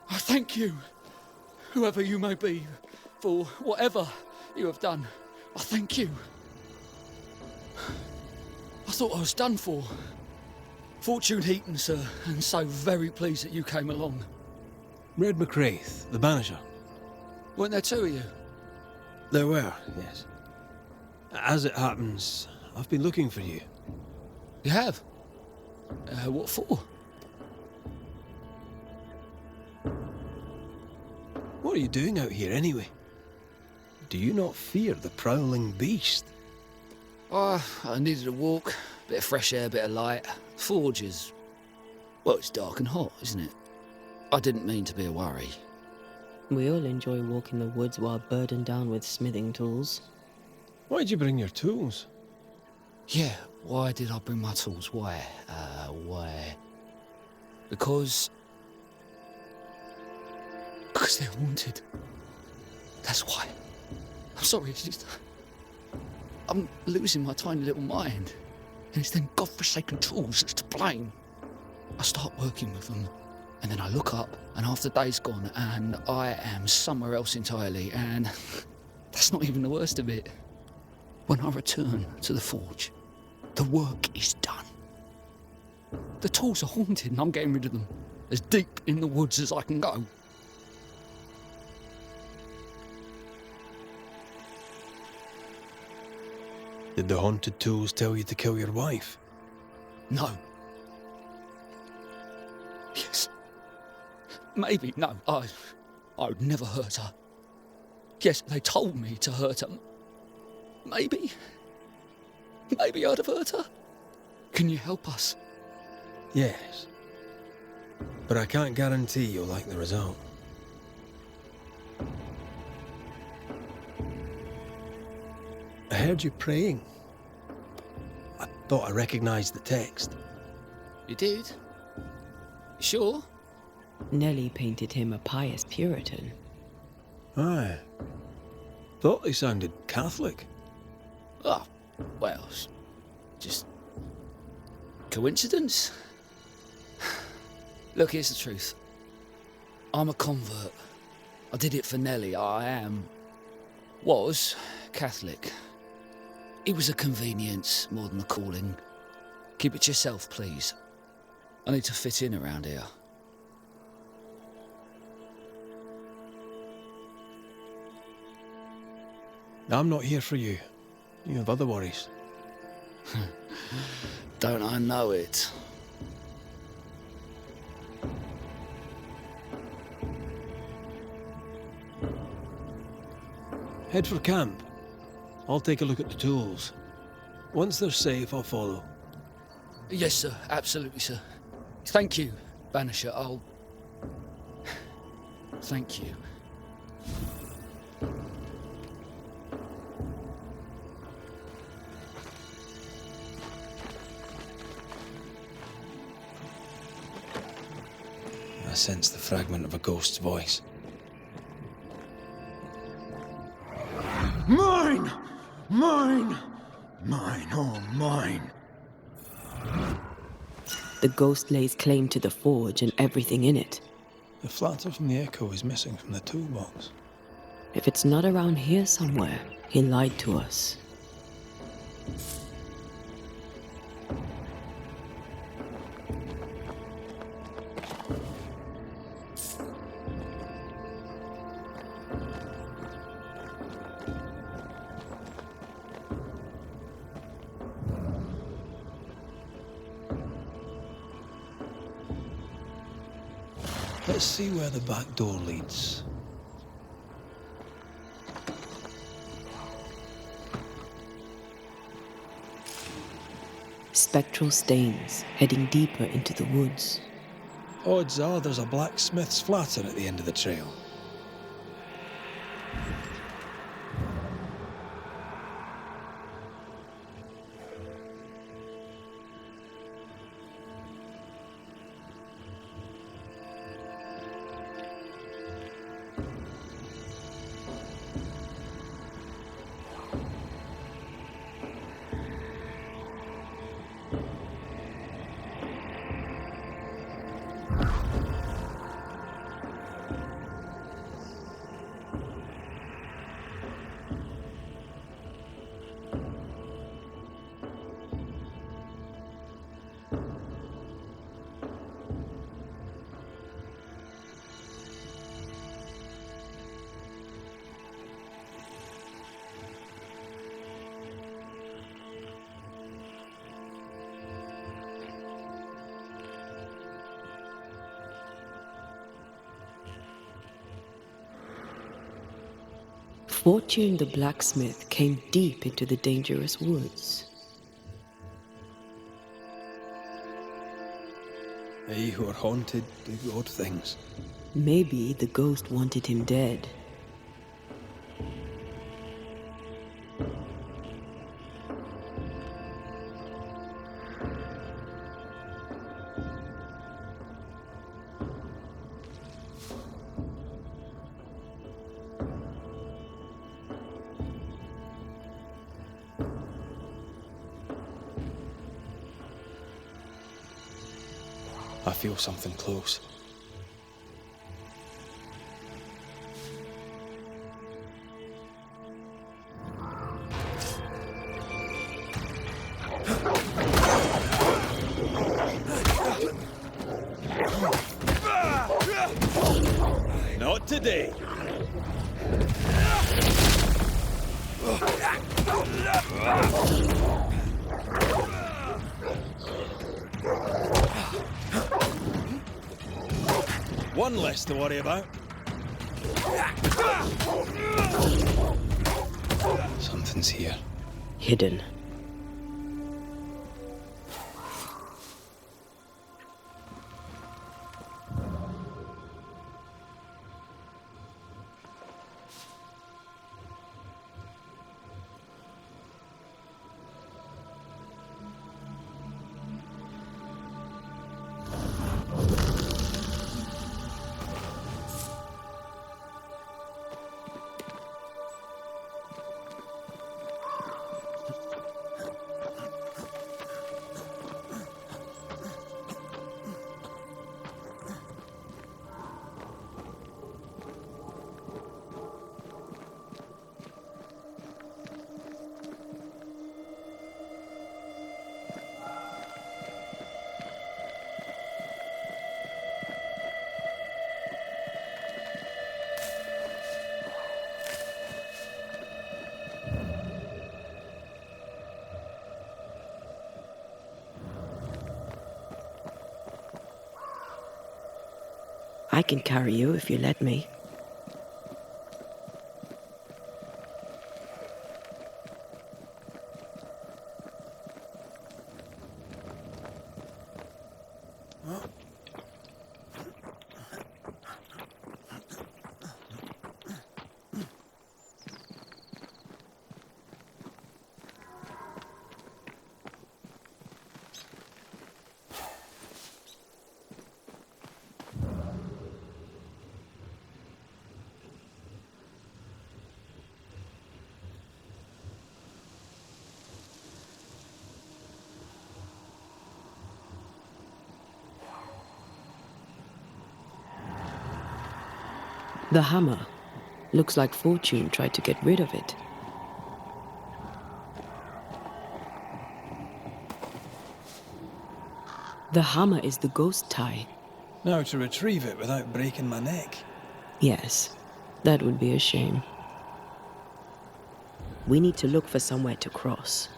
I thank you, whoever you may be, for whatever you have done. I thank you. I thought I was done for. Fortune Heaton, sir, and so very pleased that you came along. Red McRaith, the Banisher. Weren't there two of you? There were, yes. As it happens, I've been looking for you. You have? What for? What are you doing out here anyway? Do you not fear the prowling beast? I needed a walk, bit of fresh air, bit of light. Forge is... well, it's dark and hot, isn't it? I didn't mean to be a worry. We all enjoy walking the woods while burdened down with smithing tools. Why'd you bring your tools? Yeah, why did I bring my tools? Why? Because they're haunted. That's why. I'm sorry, it's just... I'm losing my tiny little mind. And it's them godforsaken tools that's to blame. I start working with them, and then I look up, and half the day's gone, and I am somewhere else entirely, and that's not even the worst of it. When I return to the forge, the work is done. The tools are haunted, and I'm getting rid of them, as deep in the woods as I can go. Did the haunted tools tell you to kill your wife? No. Yes. Maybe, no. I would never hurt her. Yes, they told me to hurt her. Maybe I'd have hurt her. Can you help us? Yes. But I can't guarantee you'll like the result. I heard you praying. I thought I recognized the text. You did? Sure? Nellie painted him a pious Puritan. Aye. Thought they sounded Catholic. Oh, well, just coincidence? Look, here's the truth. I'm a convert. I did it for Nellie. Was Catholic. It was a convenience more than a calling. Keep it to yourself, please. I need to fit in around here. I'm not here for you. You have other worries. Don't I know it? Head for camp. I'll take a look at the tools. Once they're safe, I'll follow. Yes, sir. Absolutely, sir. Thank you, Banisher. Thank you. I sense the fragment of a ghost's voice. Mine! Mine! Mine, oh mine! The ghost lays claim to the forge and everything in it. The flatter from the echo is missing from the toolbox. If it's not around here somewhere, he lied to us. Let's see where the back door leads. Spectral stains heading deeper into the woods. Odds are there's a blacksmith's flatter at the end of the trail. Fortune the blacksmith came deep into the dangerous woods. They who are haunted do odd things. Maybe the ghost wanted him dead. I feel something close. Not today. One less to worry about. Something's here. Hidden. I can carry you if you let me. The hammer. Looks like Fortune tried to get rid of it. The hammer is the ghost tie. Now to retrieve it without breaking my neck. Yes, that would be a shame. We need to look for somewhere to cross.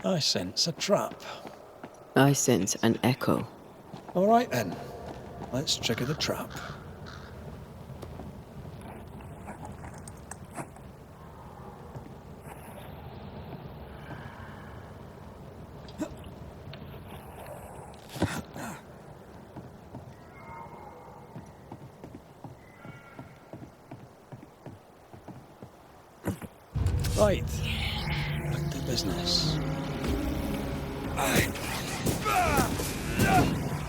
I sense a trap. I sense an echo. All right then. Let's trigger the trap. Right. Back to business.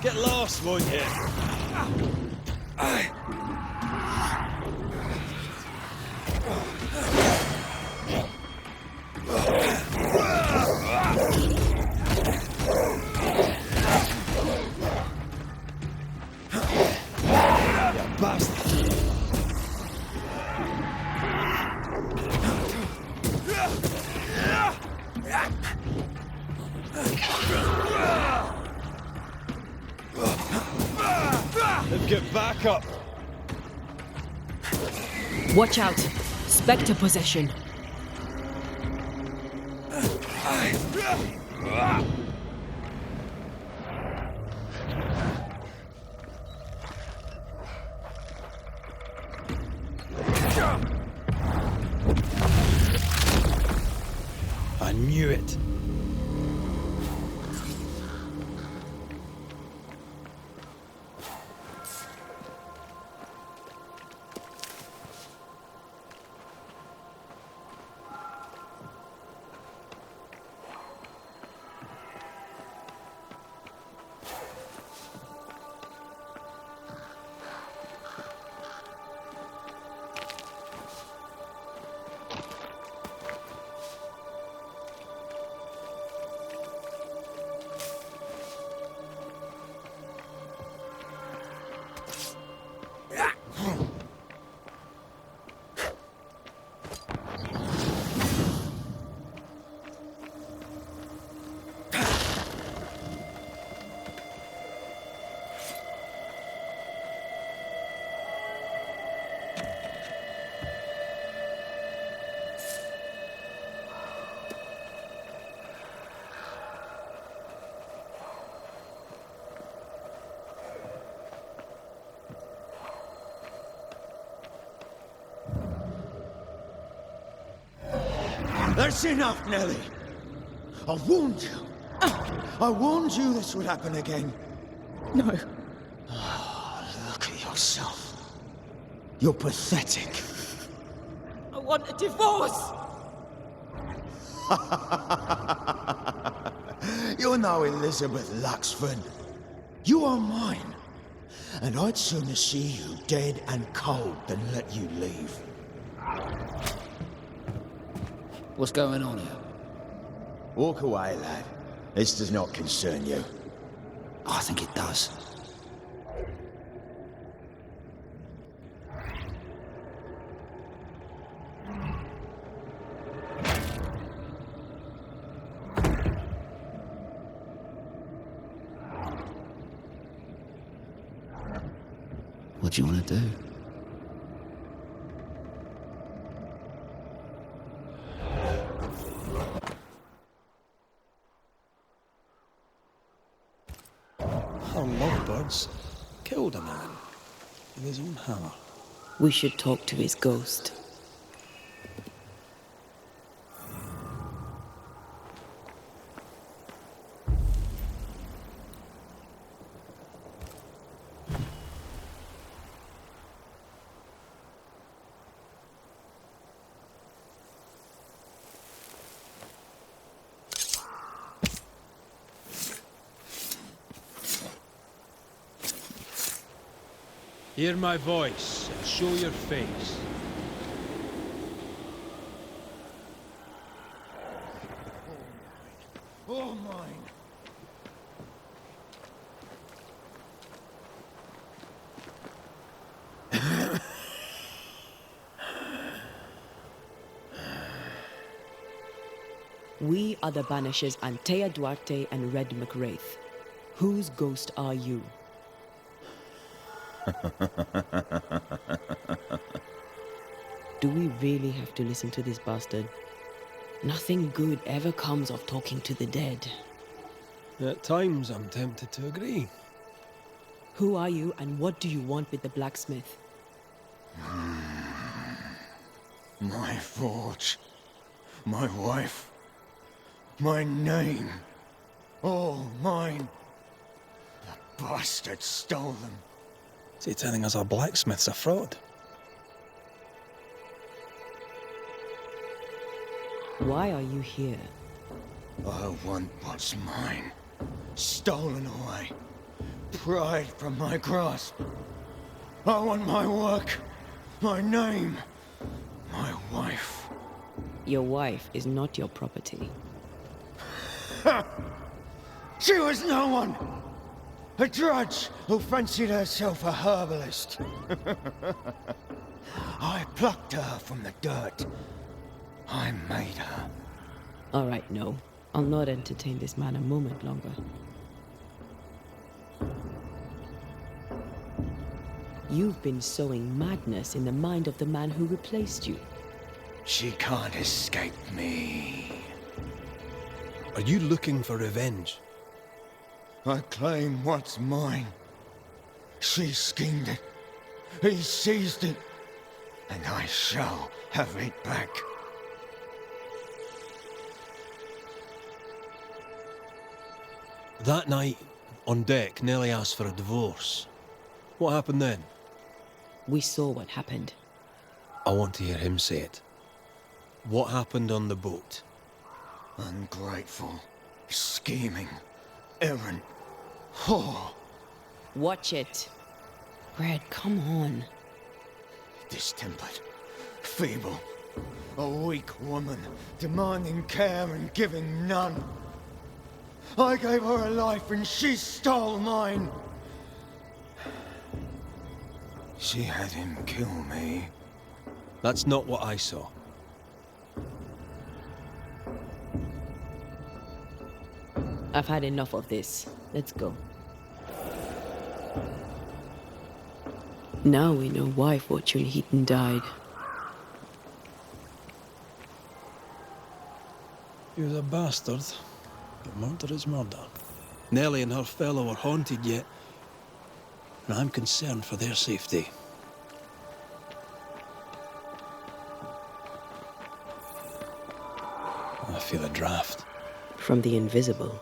Get lost, won't you? You bastard. Get back up! Watch out! Spectre possession! I knew it. That's enough, Nellie. I warned you. I warned you this would happen again. No. Look at yourself. You're pathetic. I want a divorce! You're no Elizabeth Luxford. You are mine. And I'd sooner see you dead and cold than let you leave. What's going on here? Walk away, lad. This does not concern you. I think it does. What do you want to do? Our lovebirds killed a man with his own hammer. We should talk to his ghost. Hear my voice and show your face. All mine. We are the Banishers Antea Duarte and Red Raith. Whose ghost are you? Do we really have to listen to this bastard? Nothing good ever comes of talking to the dead. At times, I'm tempted to agree. Who are you, and what do you want with the blacksmith? My forge, my wife, my name, all mine. The bastard stole them. Is he telling us our blacksmith's a fraud? Why are you here? I want what's mine, stolen away, pried from my grasp. I want my work, my name, my wife. Your wife is not your property. She was no one! A drudge who fancied herself a herbalist. I plucked her from the dirt. I made her. All right, no. I'll not entertain this man a moment longer. You've been sowing madness in the mind of the man who replaced you. She can't escape me. Are you looking for revenge? I claim what's mine. She schemed it. He seized it. And I shall have it back. That night, on deck, Nellie asked for a divorce. What happened then? We saw what happened. I want to hear him say it. What happened on the boat? Ungrateful, scheming, errant, whore. Watch it. Red, come on. Distempered, feeble, a weak woman, demanding care and giving none. I gave her a life and she stole mine. She had him kill me. That's not what I saw. I've had enough of this. Let's go. Now we know why Fortune Heaton died. He was a bastard, but murder is murder. Nellie and her fellow are haunted yet, and I'm concerned for their safety. I feel a draft. From the invisible.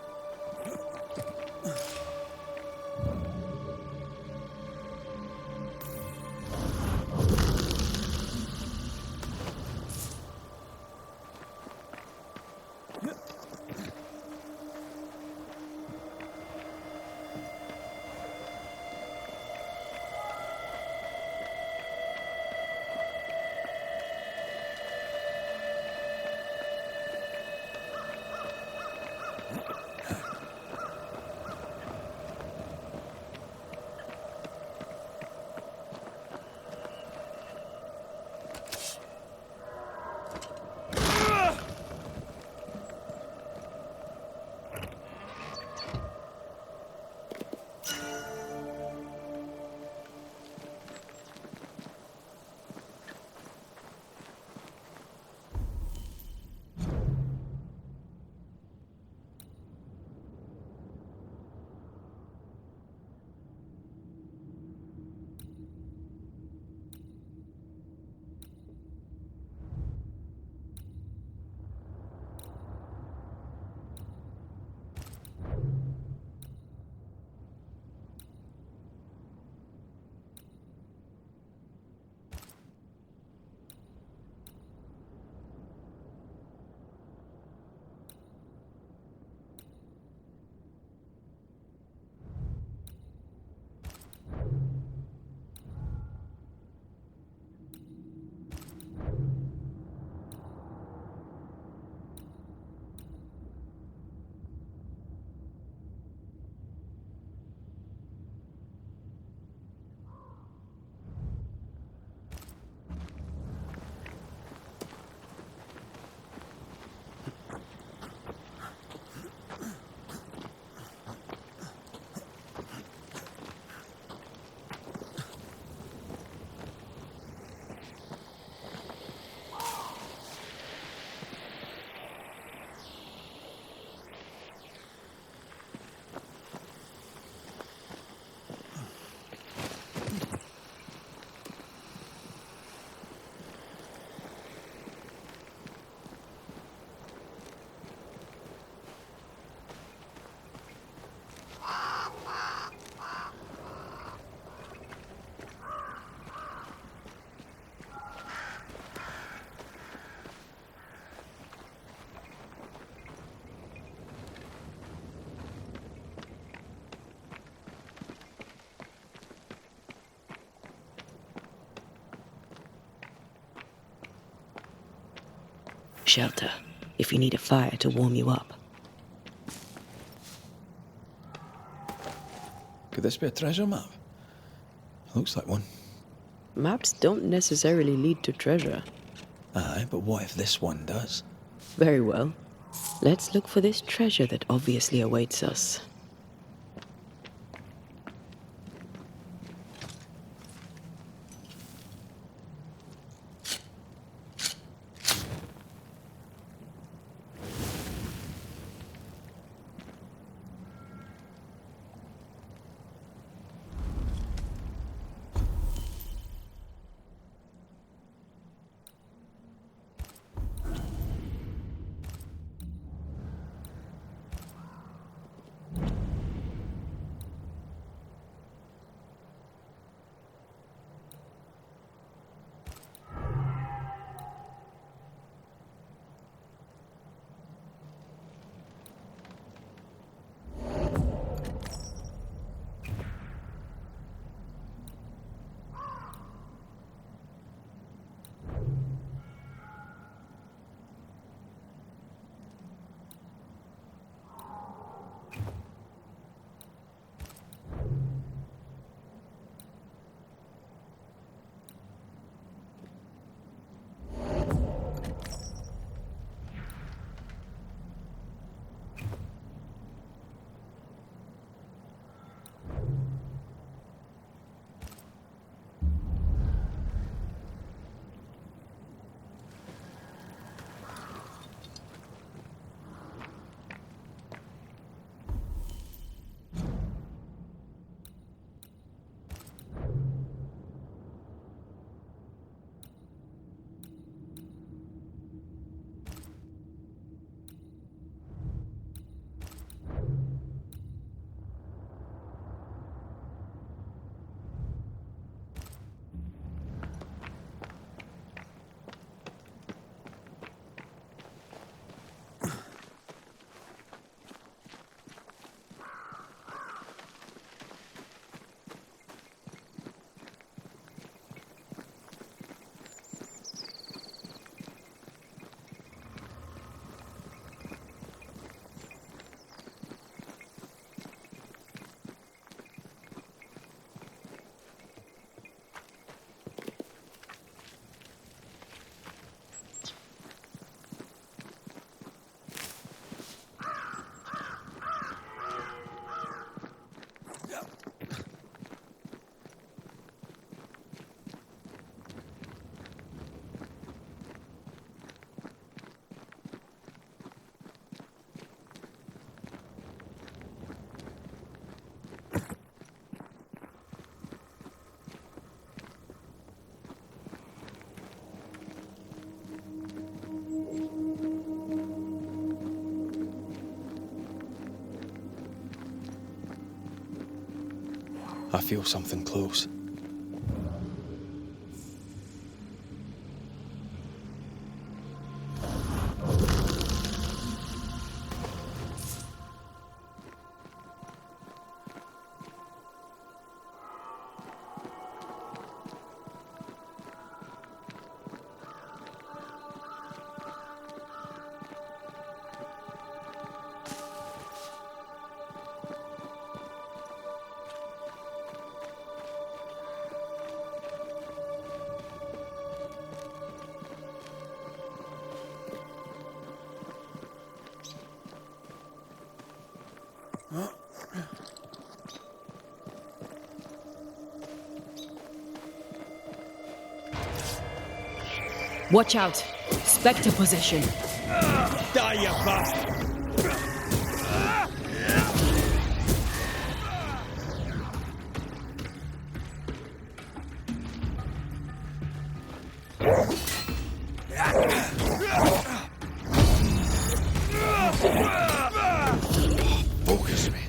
Shelter, if you need a fire to warm you up. Could this be a treasure map? Looks like one. Maps don't necessarily lead to treasure. Aye, but what if this one does? Very well. Let's look for this treasure that obviously awaits us. I feel something close. Watch out! Spectre possession! Die, you bastard! Focus me.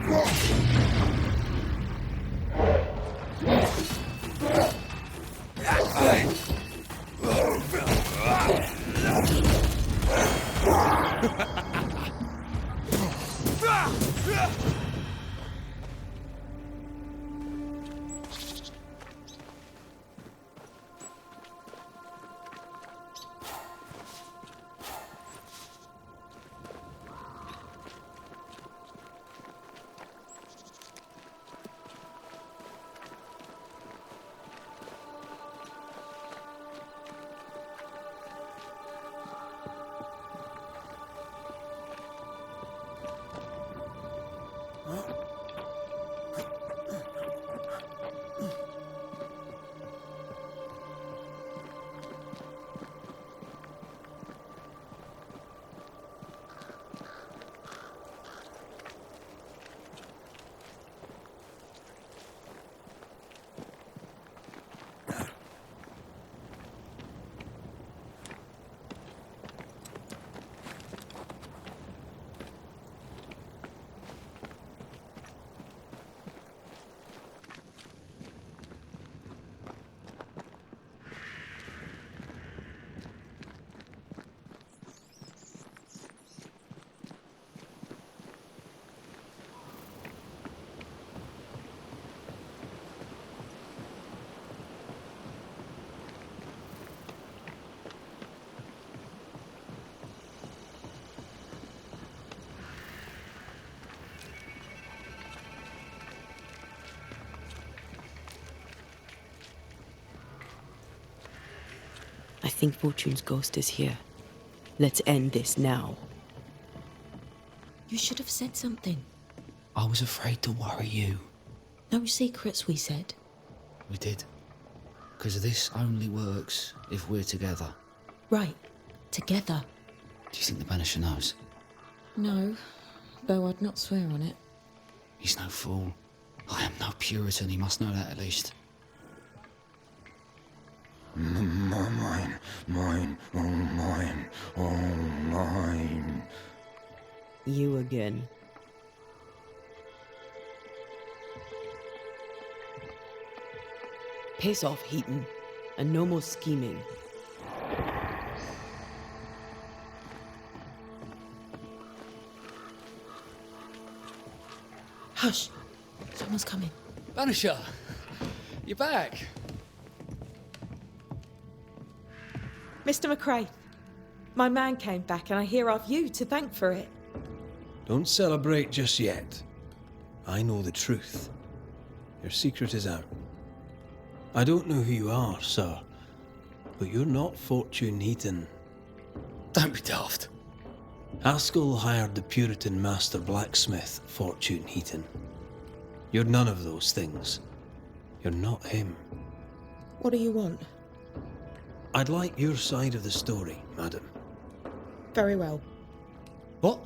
I think Fortune's ghost is here. Let's end this now. You should have said something. I was afraid to worry you. No secrets, we said. We did. Because this only works if we're together. Right. Together. Do you think the Banisher knows? No, though I'd not swear on it. He's no fool. I am no Puritan, he must know that at least. Mine, oh mine, oh mine. You again. Piss off, Heaton, and no more scheming. Hush! Someone's coming. Banisher, you're back. Mr. McRae, my man came back and I hear I've you to thank for it. Don't celebrate just yet. I know the truth. Your secret is out. I don't know who you are, sir, but you're not Fortune Heaton. Don't be daft. Haskell hired the Puritan master blacksmith, Fortune Heaton. You're none of those things. You're not him. What do you want? I'd like your side of the story, madam. Very well. What?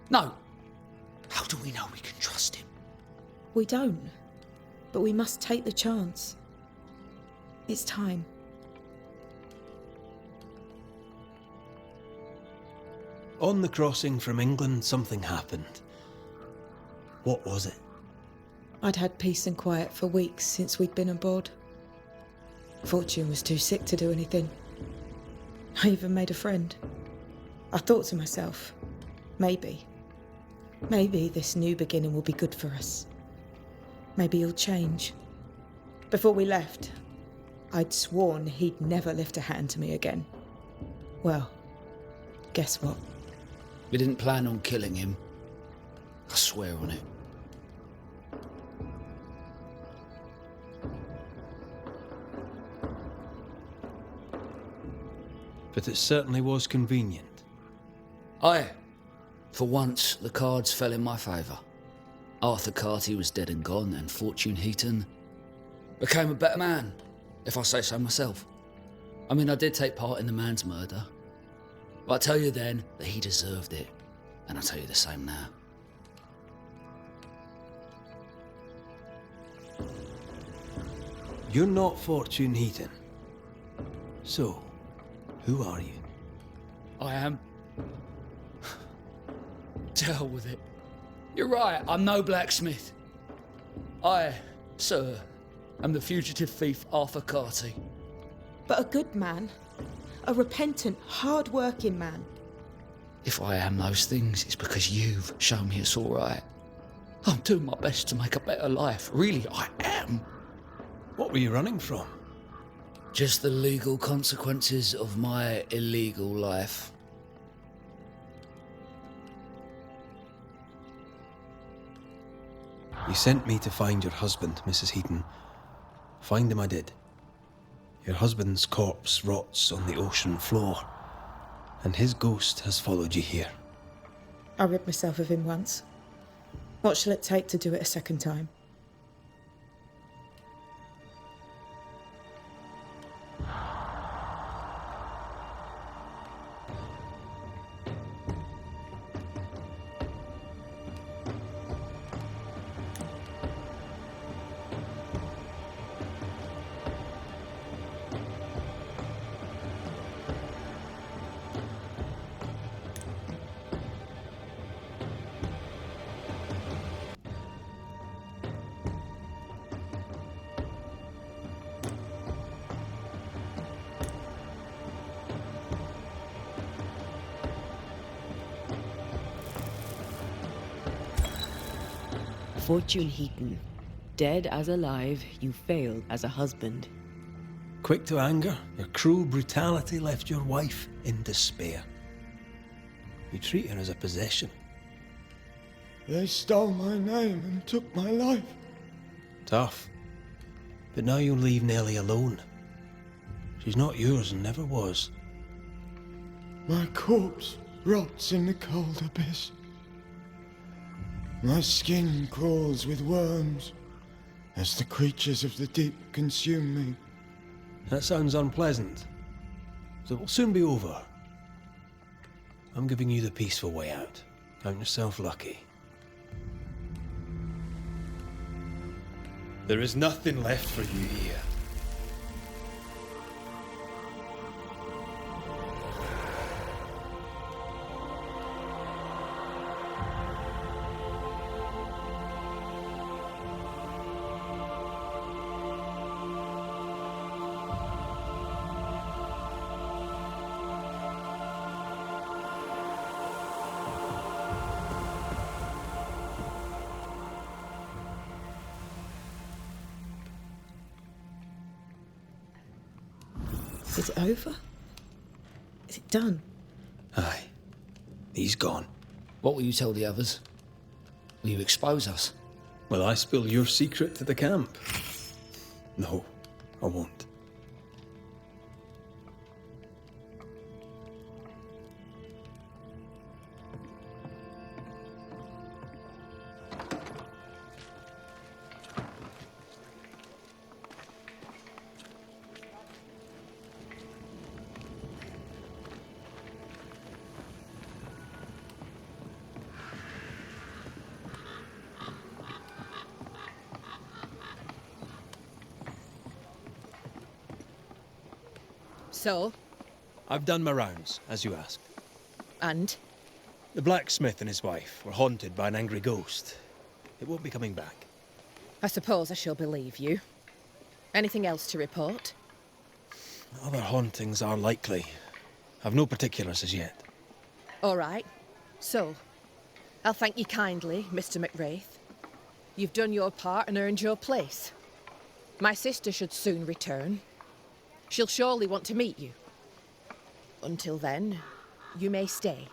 No. How do we know we can trust him? We don't, but we must take the chance. It's time. On the crossing from England, something happened. What was it? I'd had peace and quiet for weeks since we'd been aboard. Fortune was too sick to do anything. I even made a friend. I thought to myself, maybe this new beginning will be good for us. Maybe he'll change. Before we left, I'd sworn he'd never lift a hand to me again. Well, guess what? We didn't plan on killing him. I swear on it. But it certainly was convenient. Aye. For once, the cards fell in my favour. Arthur Carty was dead and gone, and Fortune Heaton became a better man, if I say so myself. I mean, I did take part in the man's murder. But I tell you then that he deserved it, and I tell you the same now. You're not Fortune Heaton. So, who are you? I am. To hell with it. You're right, I'm no blacksmith. I, sir, am the fugitive thief Arthur Carty. But a good man. A repentant, hard-working man. If I am those things, it's because you've shown me it's all right. I'm doing my best to make a better life. Really, I am. What were you running from? Just the legal consequences of my illegal life. You sent me to find your husband, Mrs. Heaton. Find him I did. Your husband's corpse rots on the ocean floor, and his ghost has followed you here. I rid myself of him once. What shall it take to do it a second time? Fortune Heaton. Dead as alive, you failed as a husband. Quick to anger, your cruel brutality left your wife in despair. You treat her as a possession. They stole my name and took my life. Tough. But now you'll leave Nellie alone. She's not yours and never was. My corpse rots in the cold abyss. My skin crawls with worms as the creatures of the deep consume me. That sounds unpleasant. So it will soon be over. I'm giving you the peaceful way out. Count yourself lucky. There is nothing left for you here. Is it over? Is it done? Aye. He's gone. What will you tell the others? Will you expose us? Will I spill your secret to the camp? No, I won't. So? I've done my rounds, as you asked. And? The blacksmith and his wife were haunted by an angry ghost. It won't be coming back. I suppose I shall believe you. Anything else to report? Other hauntings are likely. I've no particulars as yet. All right. So, I'll thank you kindly, Mr. McWraith. You've done your part and earned your place. My sister should soon return. She'll surely want to meet you. Until then, you may stay.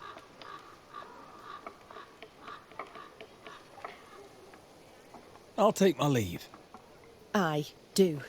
I'll take my leave. I do.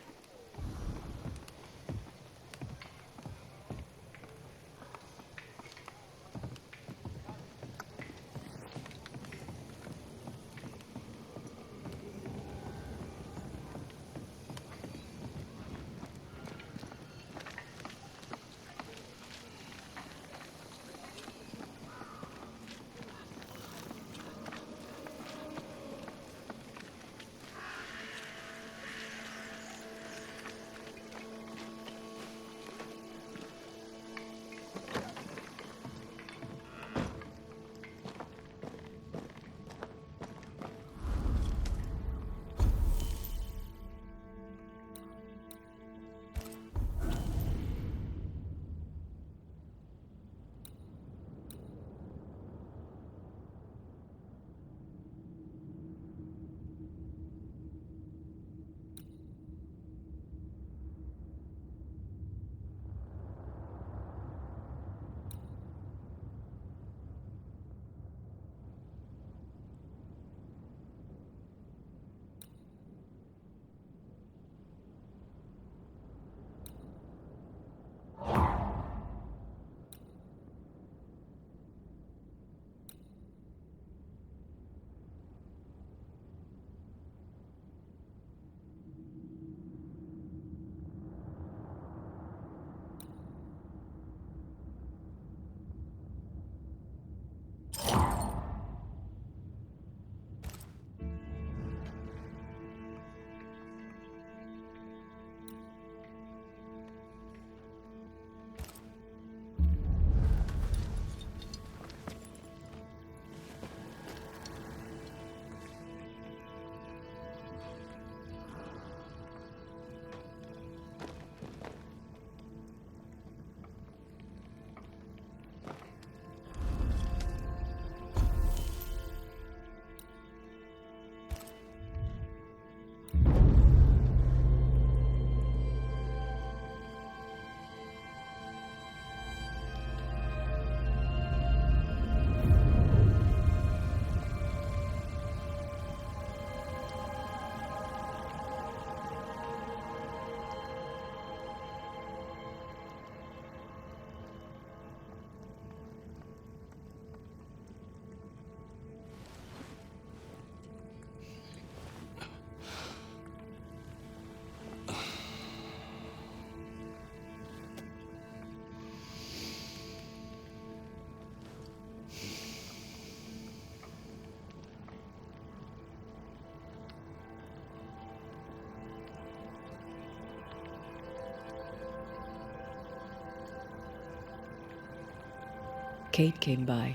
Kate came by.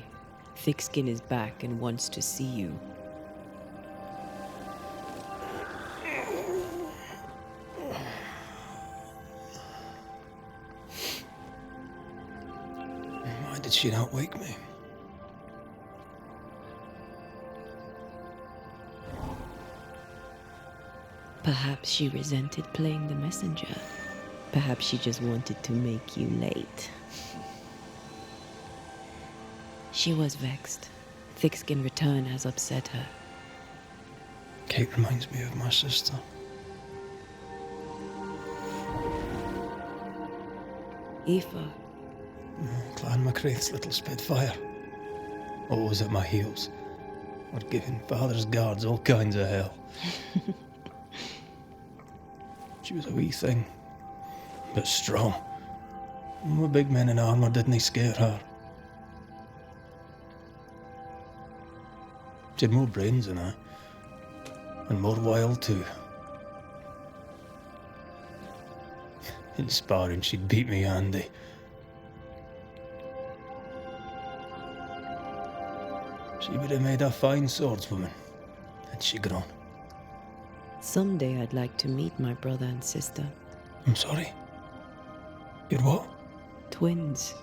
Thickskin is back and wants to see you. Why did she not wake me? Perhaps she resented playing the messenger. Perhaps she just wanted to make you late. She was vexed. Thickskin return has upset her. Kate reminds me of my sister. Aoife. Clan MacRaith's little Spitfire. Always at my heels. Or giving father's guards all kinds of hell. She was a wee thing, but strong. And the big men in armour didn't scare her. She had more brains than I, and more wild too. In sparring, she'd beat me handy. She would have made a fine swordswoman, had she grown. Someday I'd like to meet my brother and sister. I'm sorry. You're what? Twins.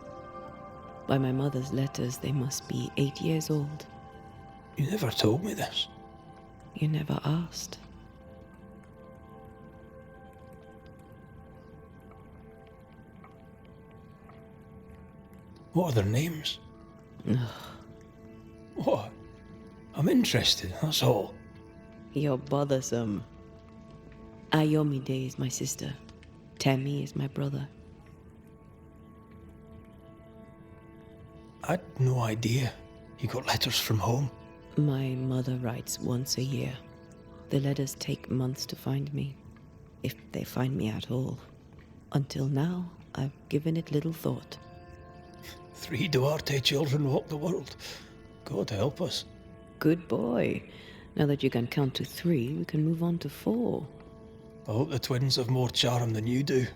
By my mother's letters, they must be 8 years old. You never told me this. You never asked. What are their names? What? I'm interested, that's all. You're bothersome. Ayomide is my sister. Temi is my brother. I'd no idea you got letters from home. My mother writes once a year. The letters take months to find me, if they find me at all. Until now, I've given it little thought. 3 Duarte children walk the world. God help us. Good boy. Now that you can count to 3, we can move on to 4. I hope the twins have more charm than you do.